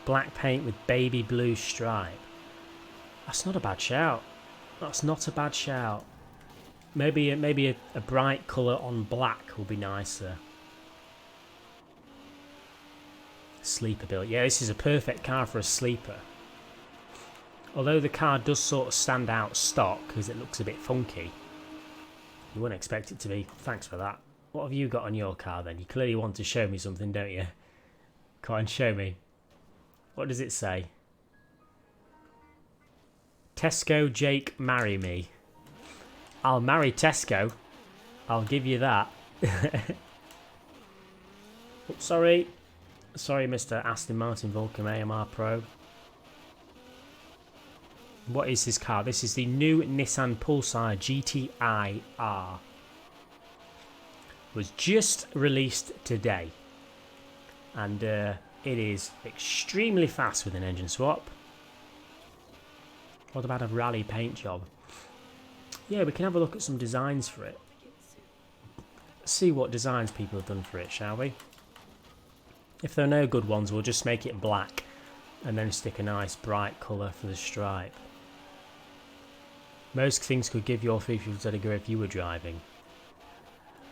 Black paint with baby blue stripe. That's not a bad shout. That's not a bad shout. Maybe a bright colour on black will be nicer. Sleeper build. Yeah, this is a perfect car for a sleeper. Although the car does sort of stand out stock because it looks a bit funky. You wouldn't expect it to be. Thanks for that. What have you got on your car then? You clearly want to show me something, don't you? Come on, show me. What does it say? Tesco Jake, marry me. I'll marry Tesco. I'll give you that. Oh, sorry. Sorry, Mr. Aston Martin Vulcan AMR Pro. What is this car? This is the new Nissan Pulsar GTIR. Was just released today. And it is extremely fast with an engine swap. What about a rally paint job? Yeah, we can have a look at some designs for it. See what designs people have done for it, shall we? If there are no good ones, we'll just make it black and then stick a nice bright colour for the stripe. Most things could give your 350Z a go if you were driving.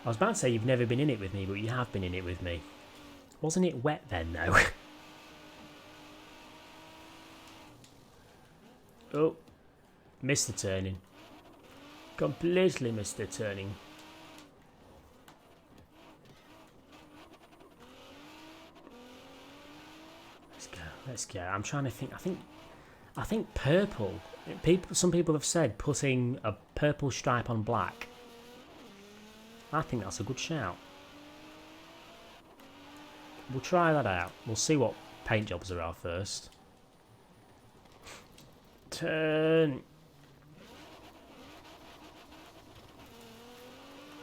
I was about to say you've never been in it with me, but you have been in it with me. Wasn't it wet then, though? Oh, missed the turning. Completely missed the turning. Let's go. Let's go. I'm trying to think. I think purple. Some people have said putting a purple stripe on black. I think that's a good shout. We'll try that out. We'll see what paint jobs there are first. Turn.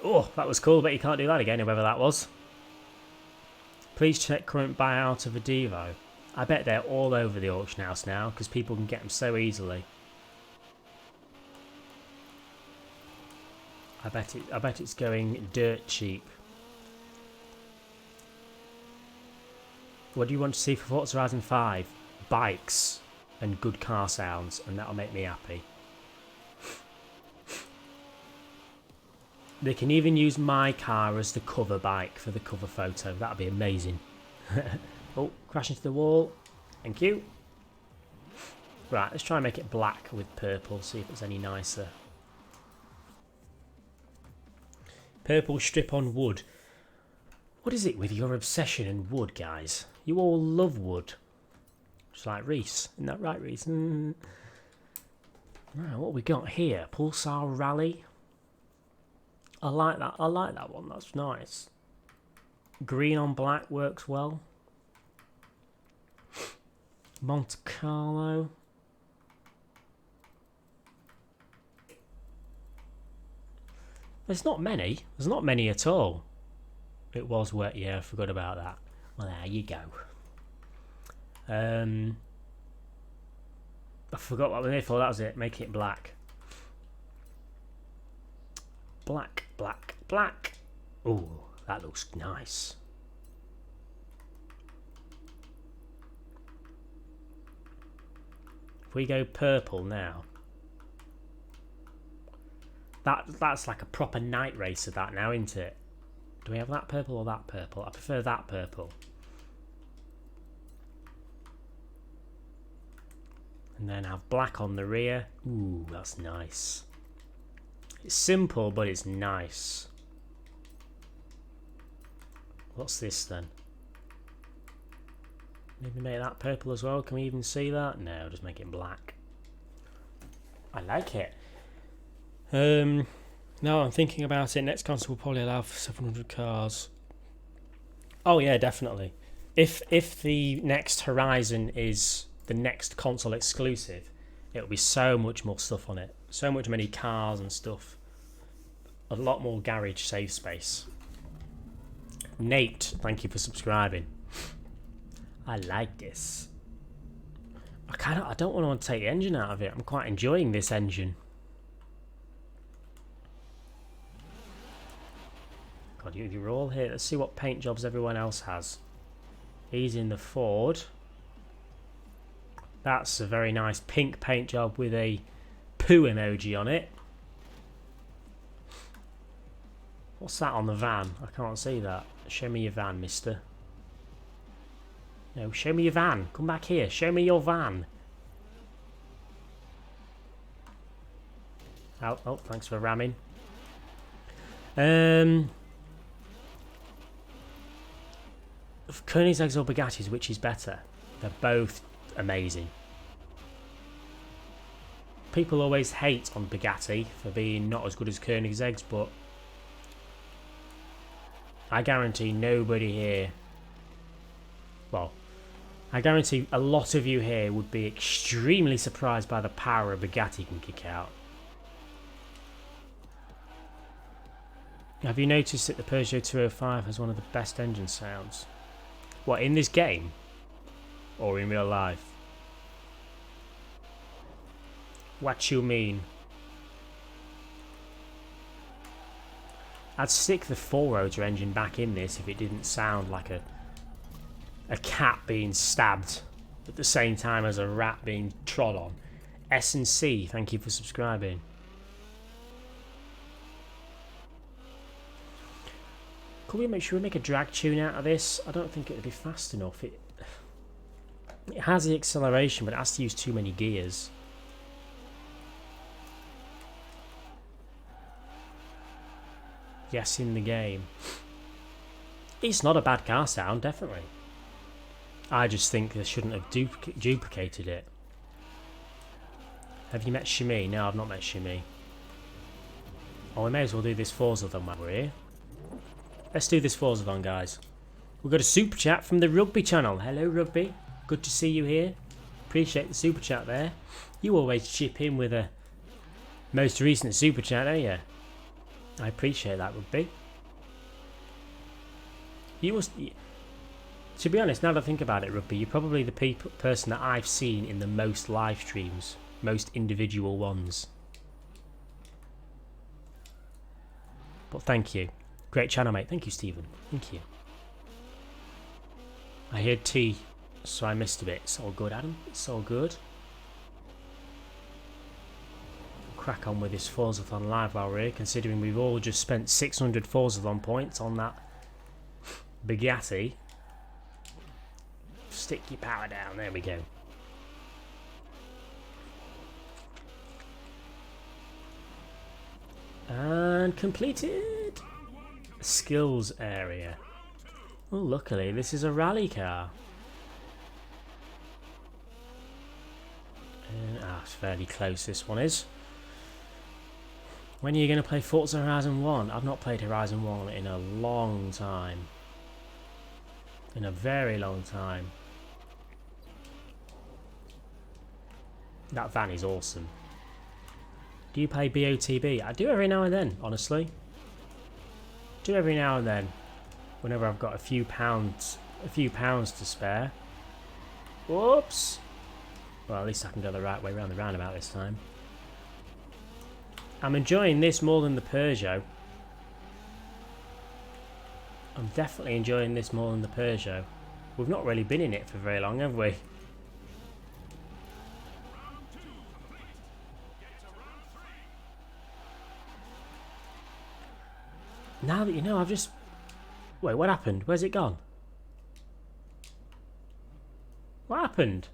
Oh, that was cool, but you can't do that again, whoever that was. Please check current buyout of a Devo. I bet they're all over the auction house now, because people can get them so easily. I bet it's going dirt cheap. What do you want to see for Forza Horizon 5? Bikes and good car sounds, and that'll make me happy. They can even use my car as the cover bike for the cover photo. That'd be amazing. Oh, crash into the wall. Thank you. Right, let's try and make it black with purple, see if it's any nicer. Purple strip on wood. What is it with your obsession in wood, guys? You all love wood. Just like Reese. Isn't that right, Reese? Right, what have we got here? Pulsar Rally. I like that. I like that one. That's nice. Green on black works well. Monte Carlo. There's not many. There's not many at all. It was wet, yeah, I forgot about that. Well, there you go. I forgot what we made for. That was it. Make it black. Black, black, black. Oh, that looks nice. If we go purple now, that's like a proper night racer. That now, isn't it? Do we have that purple or that purple? I prefer that purple. And then have black on the rear. Ooh, that's nice. It's simple, but it's nice. What's this then? Maybe make that purple as well. Can we even see that? No, just make it black. I like it. Now I'm thinking about it. Next console will probably allow for 700 cars. Oh yeah, definitely. If the next Horizon is the next console exclusive, it'll be so much more stuff on it. So much many cars and stuff. A lot more garage save space. Nate, thank you for subscribing. I like this. I don't want to take the engine out of it. I'm quite enjoying this engine. God, you're all here. Let's see what paint jobs everyone else has. He's in the Ford. That's a very nice pink paint job with a poo emoji on it. What's that on the van? I can't see that. Show me your van, mister. No, show me your van. Come back here. Show me your van. Oh, thanks for ramming. Koenigsegg's or Bugattis, which is better? They're both amazing. People always hate on Bugatti for being not as good as Koenigsegg's, but I guarantee nobody here, well, I guarantee a lot of you here would be extremely surprised by the power a Bugatti can kick out. Have you noticed that the Peugeot 205 has one of the best engine sounds? What, in this game? Or in real life? What you mean? I'd stick the 4-rotor engine back in this if it didn't sound like a cat being stabbed at the same time as a rat being trod on. S&C, thank you for subscribing. Could we make sure we make a drag tune out of this? I don't think it would be fast enough. It has the acceleration, but it has to use too many gears. Yes, in the game. It's not a bad car sound, definitely. I just think they shouldn't have duplicated it. Have you met Shimi? No, I've not met Shimi. Oh, we may as well do this Forza-thon while we're here. Let's do this Forza-thon, guys. We've got a super chat from the Rugby channel. Hello, Rugby. Good to see you here. Appreciate the super chat there. You always chip in with a most recent super chat, don't you? I appreciate that, Rugby. You must... To be honest, now that I think about it, Rugby, you're probably the person that I've seen in the most live streams. Most individual ones. But thank you. Great channel, mate. Thank you, Stephen. Thank you. I heard T, so I missed a bit. It's all good, Adam. It's all good. Crack on with this Forza-thon live while we're here, considering we've all just spent 600 Forza-thon points on that Bugatti. Stick your power down. There we go. And completed. Skills area. Oh, luckily this is a rally car. And, it's fairly close, this one is. When are you going to play Forza Horizon 1? I've not played Horizon 1 in a long time. In a very long time. That van is awesome. Do you play BOTB? I do every now and then, honestly. Do every now and then. Whenever I've got a few pounds to spare. Whoops. Well, at least I can go the right way around the roundabout this time. I'm enjoying this more than the Peugeot. I'm definitely enjoying this more than the Peugeot. We've not really been in it for very long, have we? Now that you know, I've just... Wait, what happened? Where's it gone? What happened?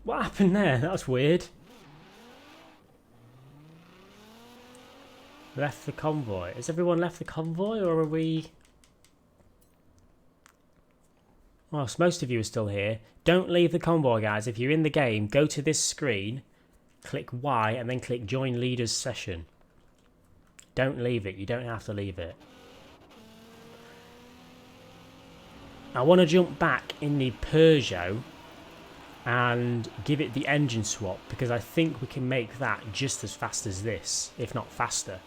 What happened there? That's weird. Left the convoy. Has everyone left the convoy, or are we... Whilst most of you are still here, don't leave the convoy, guys. If you're in the game, go to this screen, click Y, and then click Join Leaders Session. Don't leave it. You don't have to leave it. I want to jump back in the Peugeot and give it the engine swap, because I think we can make that just as fast as this, if not faster.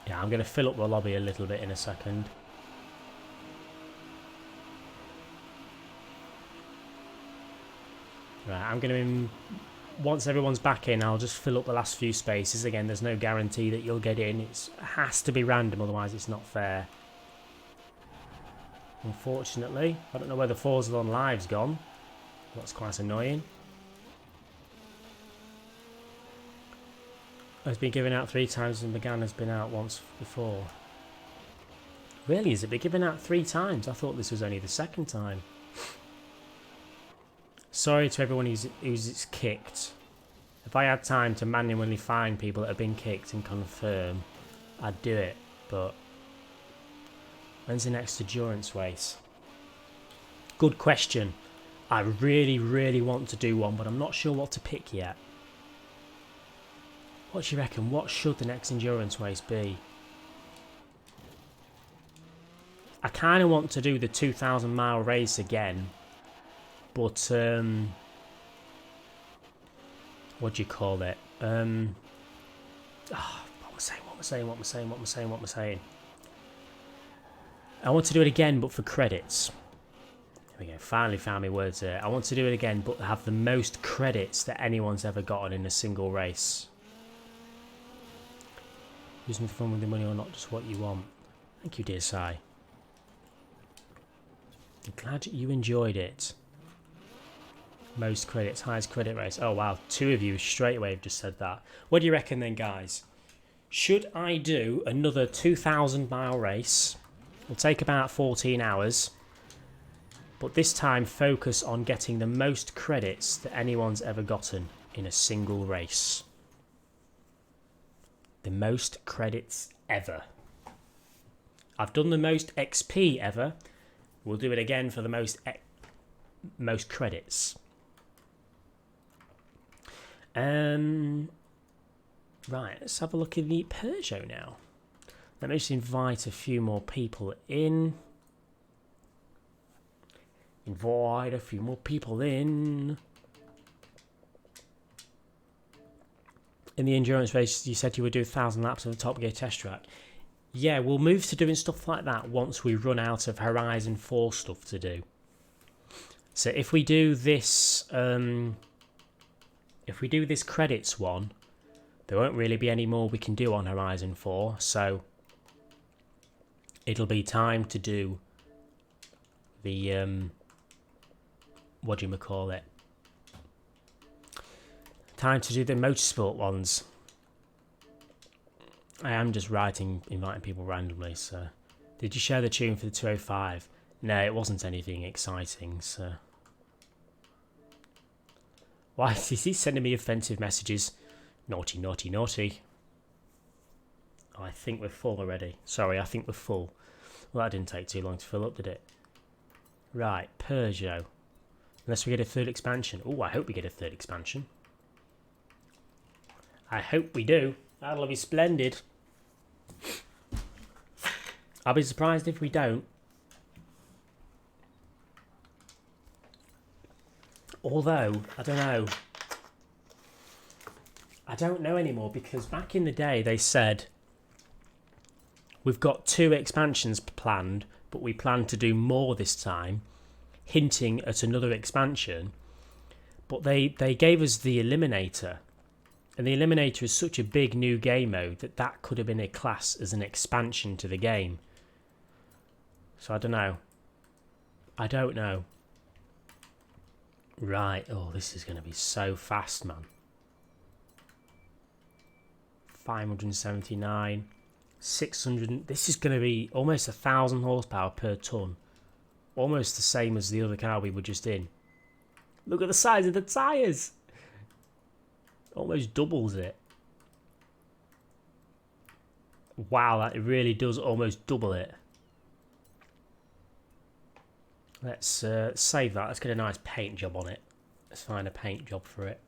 Yeah, I'm going to fill up the lobby a little bit in a second. Right, I'm going to... Once everyone's back in, I'll just fill up the last few spaces. Again, there's no guarantee that you'll get in. It has to be random, otherwise it's not fair. Unfortunately, I don't know where the Forza on Live's gone. That's quite annoying. It's been given out 3 times and Megan has been out once before. Really? Has it been given out 3 times? I thought this was only the 2nd time. Sorry to everyone who's it's kicked. If I had time to manually find people that have been kicked and confirm, I'd do it. But when's the next endurance race? Good question. I really, really want to do one, but I'm not sure what to pick yet. What do you reckon? What should the next endurance race be? I kind of want to do the 2,000 mile race again, but what do you call it? What am I saying? I want to do it again, but for credits. There we go. Finally found my words here. I want to do it again, but have the most credits that anyone's ever gotten in a single race. Using fun with the money or not just what you want. Thank you, dear Si. I'm glad you enjoyed it. Most credits, highest credit race. Oh wow, 2 of you straight away have just said that. What do you reckon then, guys? Should I do another 2,000 mile race? It'll take about 14 hours. But this time focus on getting the most credits that anyone's ever gotten in a single race. The most credits ever. I've done the most XP ever. We'll do it again for the most credits. Right, let's have a look at the Peugeot now. Let me just invite a few more people in. Invite a few more people in. In the endurance race, you said you would do 1,000 laps of the Top Gear test track. Yeah, we'll move to doing stuff like that once we run out of Horizon 4 stuff to do. So if we do this, credits one, there won't really be any more we can do on Horizon 4. So it'll be time to do the what do you call it? Time to do the motorsport ones. I am just inviting people randomly, so... Did you share the tune for the 205? No, it wasn't anything exciting, so... Why is he sending me offensive messages? Naughty, naughty, naughty. Oh, I think we're full already. Sorry, I think we're full. Well, that didn't take too long to fill up, did it? Right, Peugeot. Unless we get a 3rd expansion. Oh, I hope we get a 3rd expansion. I hope we do. That'll be splendid. I'll be surprised if we don't. Although, I don't know. I don't know anymore, because back in the day they said We've got 2 expansions planned, but we plan to do more this time, hinting at another expansion. But they gave us the Eliminator, and the Eliminator is such a big new game mode that could have been a class as an expansion to the game. So I don't know. I don't know. Right, oh, this is going to be so fast, man. 579, 600. This is going to be almost 1,000 horsepower per ton. Almost the same as the other car we were just in. Look at the size of the tyres. Almost doubles it. Wow, that really does almost double it. Let's save that. Let's get a nice paint job on it. Let's find a paint job for it.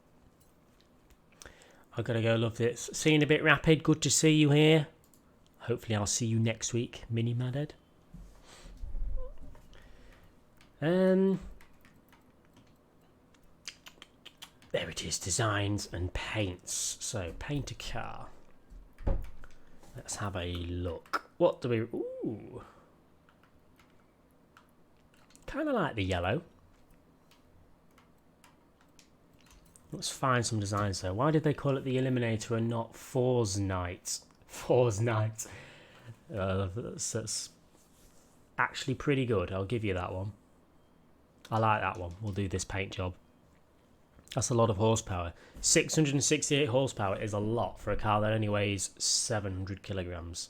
I've got to go, love this. Seeing a bit rapid. Good to see you here. Hopefully I'll see you next week, Mini Madhead. There it is, designs and paints. So, paint a car. Let's have a look. What do we... Ooh. Kind of like the yellow. Let's find some designs though. Why did they call it the Eliminator and not Forza Night? Forza Night. That's actually pretty good. I'll give you that one. I like that one. We'll do this paint job. That's a lot of horsepower. 668 horsepower is a lot for a car that only weighs 700 kilograms.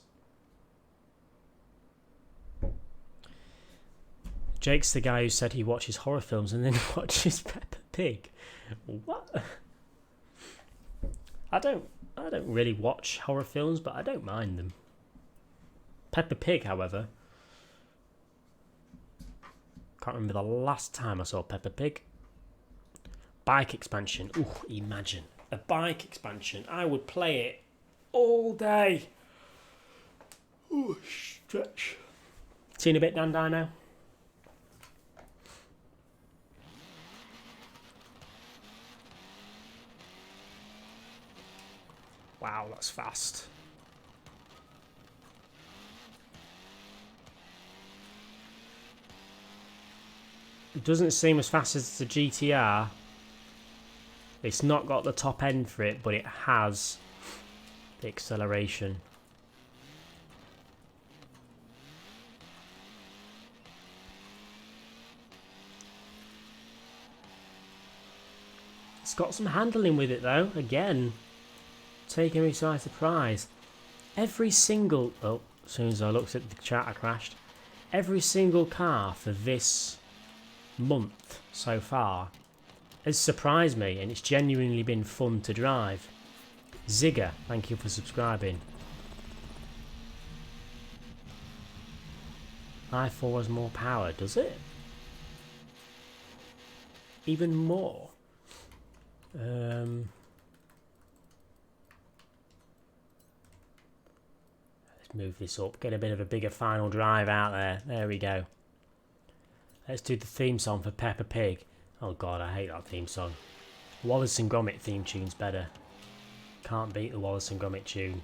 Jake's the guy who said he watches horror films and then watches Peppa Pig. What? I don't really watch horror films, but I don't mind them. Peppa Pig, however. Can't remember the last time I saw Peppa Pig. Bike expansion. Ooh, imagine. A bike expansion. I would play it all day. Ooh, stretch. Seen a bit, Dan Dino? Wow, that's fast. It doesn't seem as fast as the GTR. It's not got the top end for it, but it has the acceleration. It's got some handling with it though, again. Taking me by surprise. Every single... Oh, as soon as I looked at the chat I crashed. Every single car for this month so far has surprised me, and it's genuinely been fun to drive. Zigger, thank you for subscribing. i4 has more power, does it? Even more. Let's move this up, get a bit of a bigger final drive out there. There we go. Let's do the theme song for Peppa Pig. Oh god, I hate that theme song. Wallace and Gromit theme tune's better. Can't beat the Wallace and Gromit tune.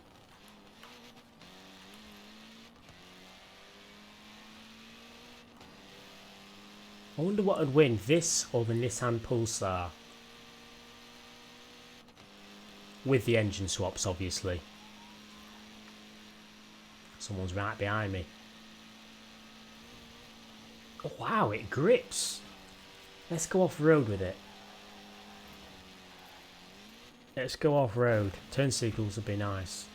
I wonder what would win, this or the Nissan Pulsar. With the engine swaps, obviously. Someone's right behind me. Oh, wow, it grips. Let's go off-road with it. Let's go off-road. Turn signals would be nice.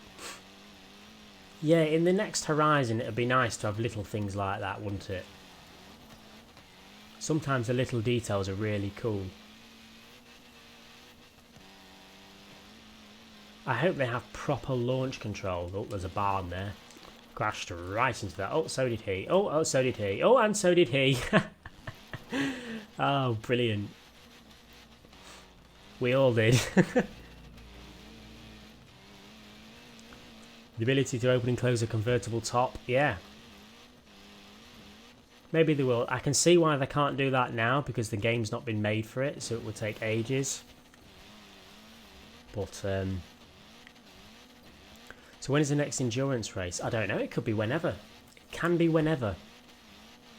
Yeah, in the next horizon, it would be nice to have little things like that, wouldn't it? Sometimes the little details are really cool. I hope they have proper launch control. Oh, there's a barn there. Crashed right into that. Oh, so did he. Oh, so did he. Oh, and so did he. Oh, brilliant. We all did. The ability to open and close a convertible top. Yeah. Maybe they will. I can see why they can't do that now, because the game's not been made for it, so it would take ages. But, So when is the next endurance race? I don't know. It could be whenever. It can be whenever.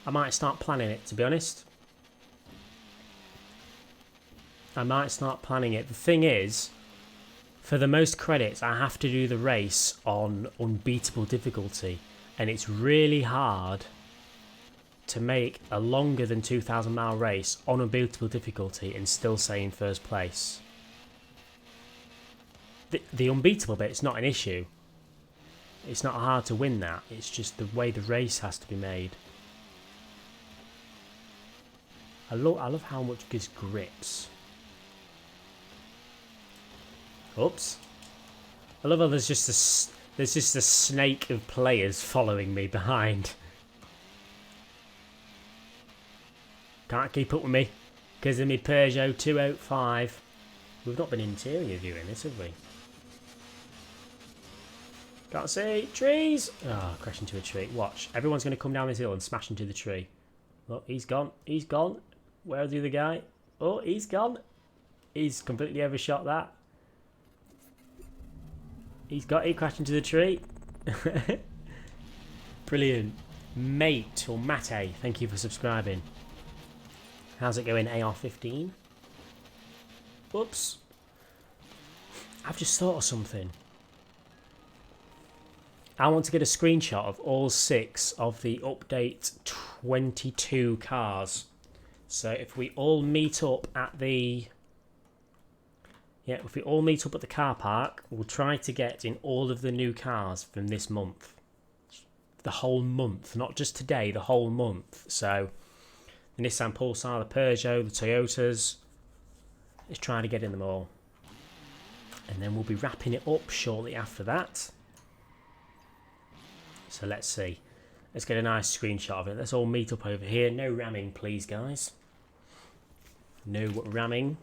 I might start planning it, to be honest. I might start planning it. The thing is, for the most credits, I have to do the race on unbeatable difficulty. And it's really hard to make a longer than 2,000 mile race on unbeatable difficulty and still stay in first place. The unbeatable bit's not an issue. It's not hard to win that. It's just the way the race has to be made. I love how much this grips. Oops. I love how there's just a snake of players following me behind. Can't keep up with me because of my Peugeot 205. We've not been interior viewing this, have we? Can't see. Trees! Oh, crash into a tree. Watch. Everyone's going to come down this hill and smash into the tree. Look, he's gone. He's gone. Where's the other guy? Oh, he's gone. He's completely overshot that. He crashed into the tree. Brilliant. Mate, or Mate, thank you for subscribing. How's it going, AR-15? Whoops. I've just thought of something. I want to get a screenshot of all 6 of the update 22 cars. So if we all meet up at the... Yeah, if we all meet up at the car park, we'll try to get in all of the new cars from this month. The whole month, not just today, the whole month. So, the Nissan Pulsar, the Peugeot, the Toyotas. Let's try to get in them all. And then we'll be wrapping it up shortly after that. So let's see. Let's get a nice screenshot of it. Let's all meet up over here. No ramming, please, guys. No ramming.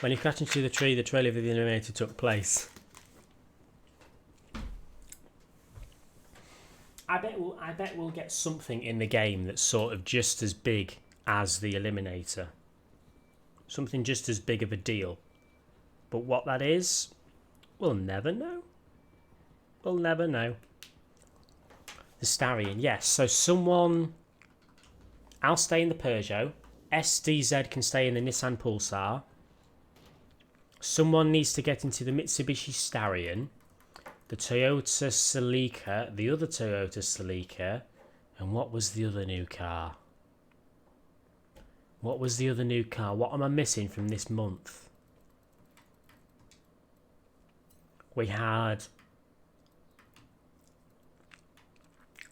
When you crashed into the tree, the trailer of the Eliminator took place. I bet we'll get something in the game that's sort of just as big as the Eliminator. Something just as big of a deal. But what that is, we'll never know. We'll never know. The Starion, yes. So someone... I'll stay in the Peugeot. SDZ can stay in the Nissan Pulsar. Someone needs to get into the Mitsubishi Starion, the Toyota Celica, the other Toyota Celica, and what was the other new car? What was the other new car? What am I missing from this month? We had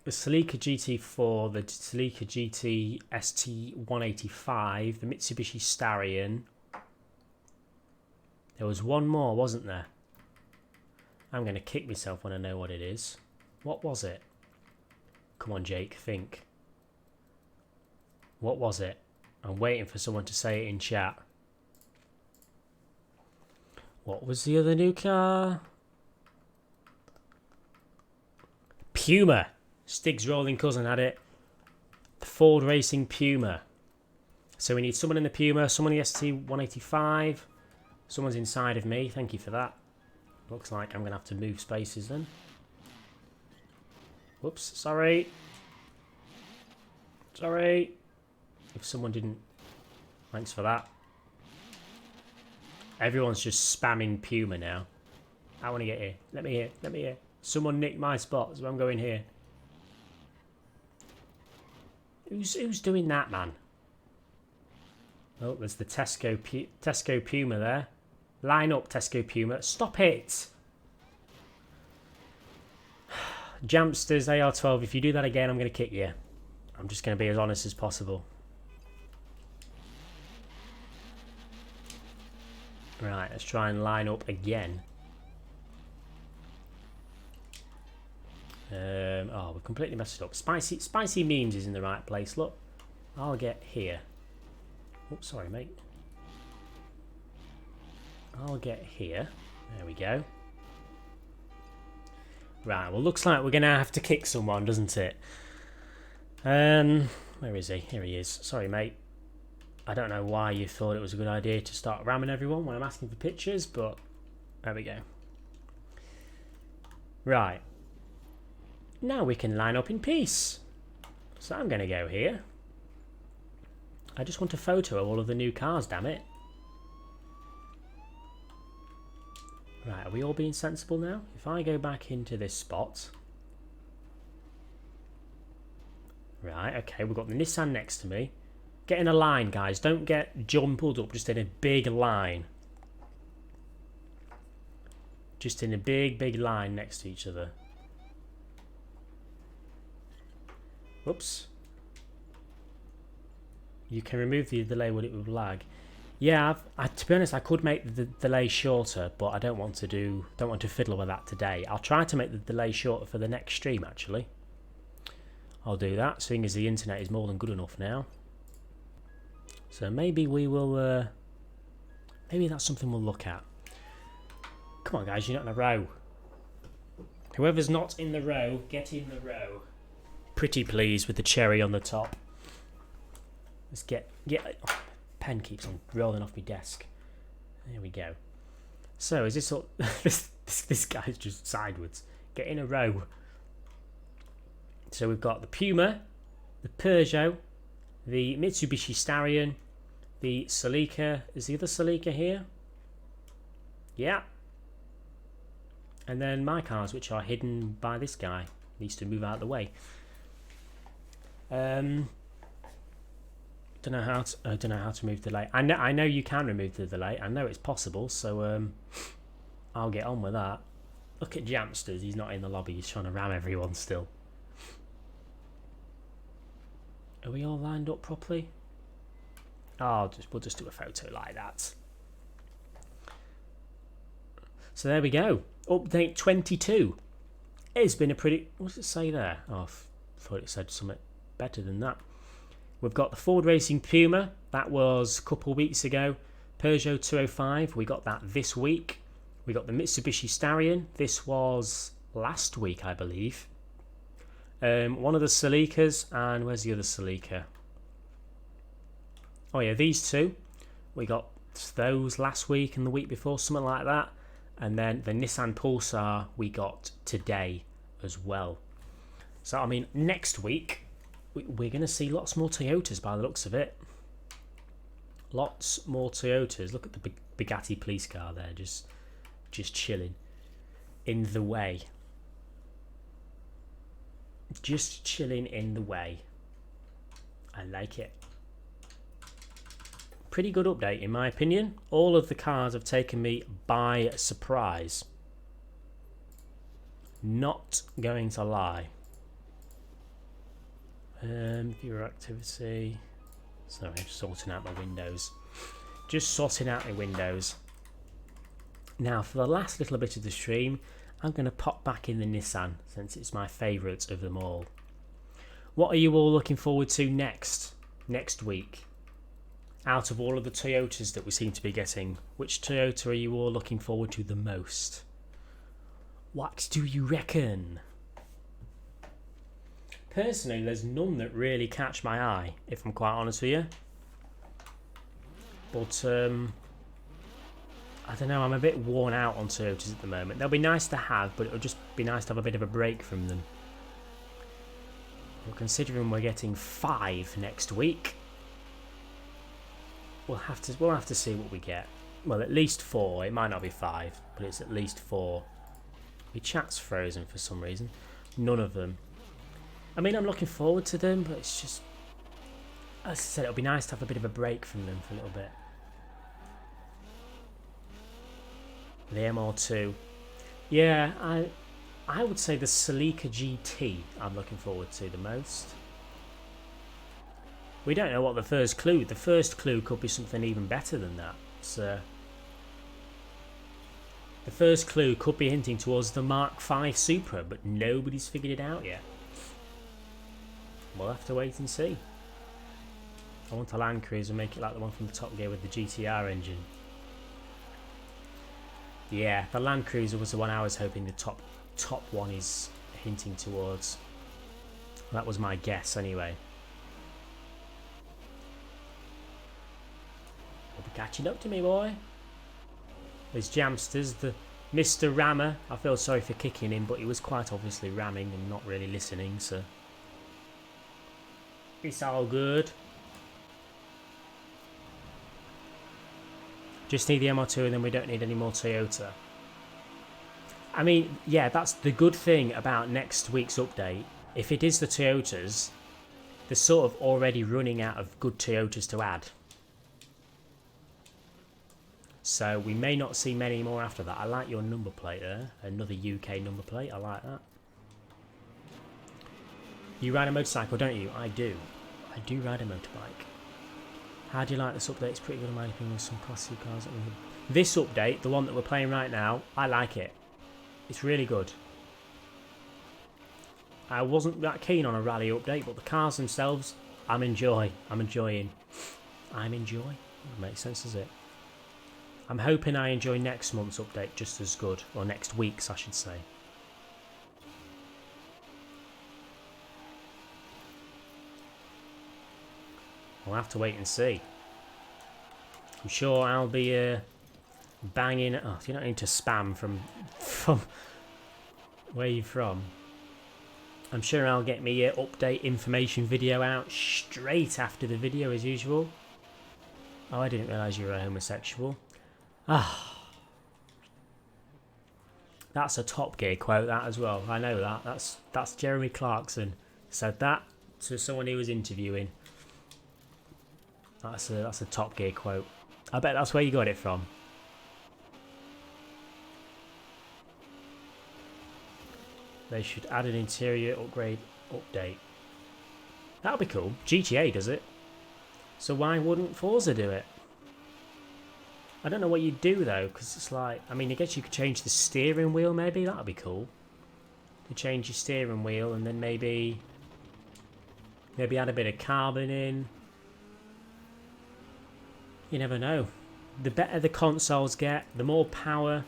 the Celica GT4, the Celica GT ST185, the Mitsubishi Starion. There was one more, wasn't there? I'm going to kick myself when I know what it is. What was it? Come on, Jake, think. What was it? I'm waiting for someone to say it in chat. What was the other new car? Puma. Stig's rolling cousin had it. The Ford Racing Puma. So we need someone in the Puma, someone in the ST185. Someone's inside of me. Thank you for that. Looks like I'm going to have to move spaces then. Whoops. Sorry. Sorry. If someone didn't... Thanks for that. Everyone's just spamming Puma now. I want to get here. Let me here. Let me here. Someone nicked my spot, so I'm going here. Who's doing that, man? Oh, there's the Tesco Puma there. Line up, Tesco Puma. Stop it! Jamsters, AR12, if you do that again, I'm going to kick you. I'm just going to be as honest as possible. Right, let's try and line up again. Oh, we completely messed it up. Spicy memes is in the right place. Look, I'll get here. Oops, sorry, mate. I'll get here. There we go. Right, well, looks like we're going to have to kick someone, doesn't it? Where is he? Here he is. Sorry, mate. I don't know why you thought it was a good idea to start ramming everyone when I'm asking for pictures, but there we go. Right. Now we can line up in peace. So I'm going to go here. I just want a photo of all of the new cars, damn it. Right, are we all being sensible now? If I go back into this spot... Right, okay, we've got the Nissan next to me. Get in a line, guys. Don't get jumbled up, just in a big line. Just in a big line next to each other. Whoops. You can remove the delay when it would lag. Yeah, to be honest, I could make the delay shorter, but I don't want to fiddle with that today. I'll try to make the delay shorter for the next stream, actually. I'll do that, seeing as the internet is more than good enough now. So maybe we will... maybe that's something we'll look at. Come on, guys, you're not in a row. Whoever's not in the row, get in the row. Pretty pleased with the cherry on the top. Let's get... Oh, pen keeps on rolling off my desk. There we go. So, is this all... this guy's just sideways. Get in a row. So we've got the Puma, the Peugeot, the Mitsubishi Starion, the Celica. Is the other Celica here? Yeah. And then my cars, which are hidden by this guy. Needs to move out of the way. Don't know how to remove the delay. I know you can remove the delay. I know it's possible. So I'll get on with that. Look at Jamsters. He's not in the lobby. He's trying to ram everyone still. Are we all lined up properly? Oh, we'll just do a photo like that. So there we go. Update 22. It's been a pretty... What does it say there? Oh, I thought it said something better than that. We've got the Ford Racing Puma. That was a couple of weeks ago. Peugeot 205. We got that this week. We got the Mitsubishi Starion. This was last week, I believe. One of the Celicas, and where's the other Celica? Oh yeah, these two. We got those last week and the week before, something like that. And then the Nissan Pulsar we got today as well. So I mean, next week we're going to see lots more Toyotas by the looks of it. Lots more Toyotas. Look at the Bugatti police car there, just chilling in the way. Just chilling in the way. I like it. Pretty good update in my opinion. All of the cars have taken me by surprise. Not going to lie. Viewer activity. Sorry, just sorting out my windows. Just sorting out my windows. Now for the last little bit of the stream, I'm going to pop back in the Nissan since it's my favourite of them all. What are you all looking forward to next week? Out of all of the Toyotas that we seem to be getting, which Toyota are you all looking forward to the most? What do you reckon? Personally, there's none that really catch my eye, if I'm quite honest with you. But I don't know, I'm a bit worn out on Toyotas at the moment. They'll be nice to have, but it'll just be nice to have a bit of a break from them. Well, considering we're getting 5 next week, we'll have to see what we get. Well, at least 4. It might not be 5, but it's at least 4. My chat's frozen for some reason. None of them. I mean, I'm looking forward to them, but it's just, as I said, it'll be nice to have a bit of a break from them for a little bit. The MR2. Yeah, I would say the Celica GT I'm looking forward to the most. We don't know what the first clue. The first clue could be something even better than that. So the first clue could be hinting towards the Mark V Supra, but nobody's figured it out yet. We'll have to wait and see. I want a Land Cruiser, make it like the one from the Top Gear with the GTIR engine. Yeah, the Land Cruiser was the one I was hoping the top one is hinting towards. That was my guess anyway. You'll be catching up to me, boy. There's Jamsters, the Mr. Rammer. I feel sorry for kicking him, but he was quite obviously ramming and not really listening, so it's all good. Just need the MR2 and then we don't need any more Toyota. I mean, yeah, that's the good thing about next week's update. If it is the Toyotas, they're sort of already running out of good Toyotas to add. So we may not see many more after that. I like your number plate there. Another UK number plate. I like that. You ride a motorcycle, don't you? I do. I do ride a motorbike. How do you like this update? It's pretty good in my opinion with some classic cars. This update, the one that we're playing right now, I like it. It's really good. I wasn't that keen on a rally update, but the cars themselves, I'm enjoying. That makes sense, does it? I'm hoping I enjoy next month's update just as good. Or next week's, I should say. We'll have to wait and see. I'm sure I'll be banging... Oh, you don't need to spam from where you're from. I'm sure I'll get me update information video out straight after the video as usual. Oh, I didn't realise you were a homosexual. Ah. That's a Top Gear quote, that as well. I know that. That's Jeremy Clarkson. Said that to someone he was interviewing. That's a Top Gear quote. I bet that's where you got it from. They should add an interior upgrade update. That'll be cool. GTA does it. So why wouldn't Forza do it? I don't know what you'd do though, because it's like... I mean, I guess you could change the steering wheel maybe. That'd be cool. To change your steering wheel and then maybe add a bit of carbon in. You never know. The better the consoles get, the more power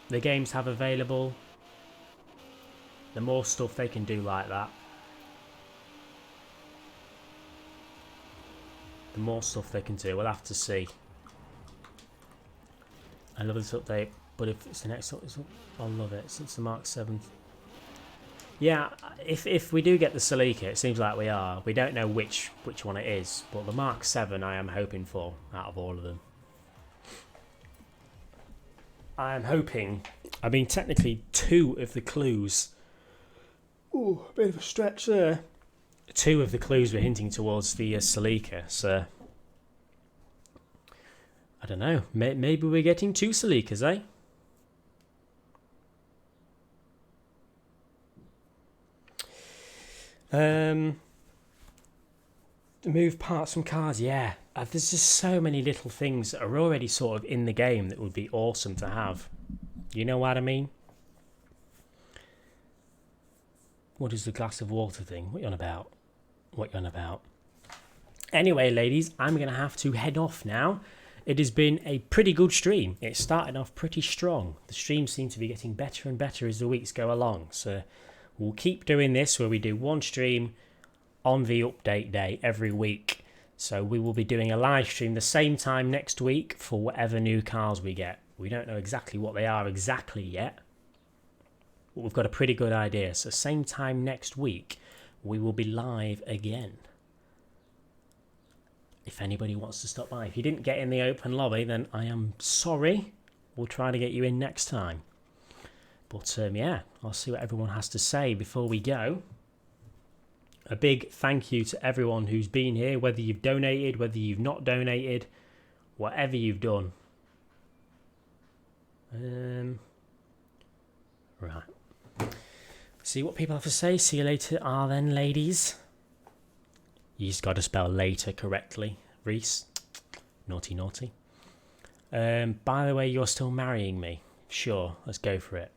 the games have available, the more stuff they can do like that. The more stuff they can do. We'll have to see. I love this update, but if it's the next one, I'll love it. Since the Mark 7. Yeah, if we do get the Celica, it seems like we are. We don't know which one it is, but the Mark 7 I am hoping for out of all of them. I am hoping. I mean, technically 2 of the clues. Ooh, a bit of a stretch there. 2 of the clues were hinting towards the Celica, so I don't know. Maybe we're getting 2 Celicas, eh? Move parts from cars, yeah. There's just so many little things that are already sort of in the game that would be awesome to have. You know what I mean? What is the glass of water thing? What you on about? What you on about? Anyway, ladies, I'm going to have to head off now. It has been a pretty good stream. It started off pretty strong. The streams seem to be getting better and better as the weeks go along. So we'll keep doing this where we do one stream on the update day every week. So we will be doing a live stream the same time next week for whatever new cars we get. We don't know exactly what they are exactly yet, but we've got a pretty good idea. So same time next week, we will be live again. If anybody wants to stop by. If you didn't get in the open lobby, then I am sorry. We'll try to get you in next time. But yeah, I'll see what everyone has to say before we go. A big thank you to everyone who's been here, whether you've donated, whether you've not donated, whatever you've done. Right. See what people have to say. See you later. Then, ladies. You just got to spell later correctly, Reese. Naughty, naughty. By the way, you're still marrying me. Sure, let's go for it.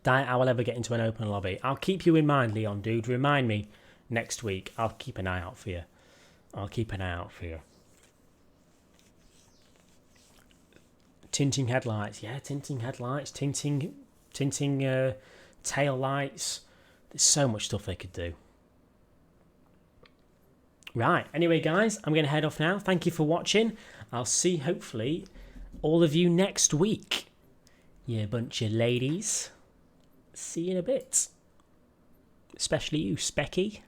Doubt I will ever get into an open lobby. I'll keep you in mind, Leon, dude. Remind me next week. I'll keep an eye out for you. Tinting headlights. Yeah, tinting headlights. Tinting tail lights. There's so much stuff they could do. Right, anyway, guys, I'm going to head off now. Thank you for watching. I'll see, hopefully, all of you next week. You bunch of ladies. See you in a bit. Especially you, Specky.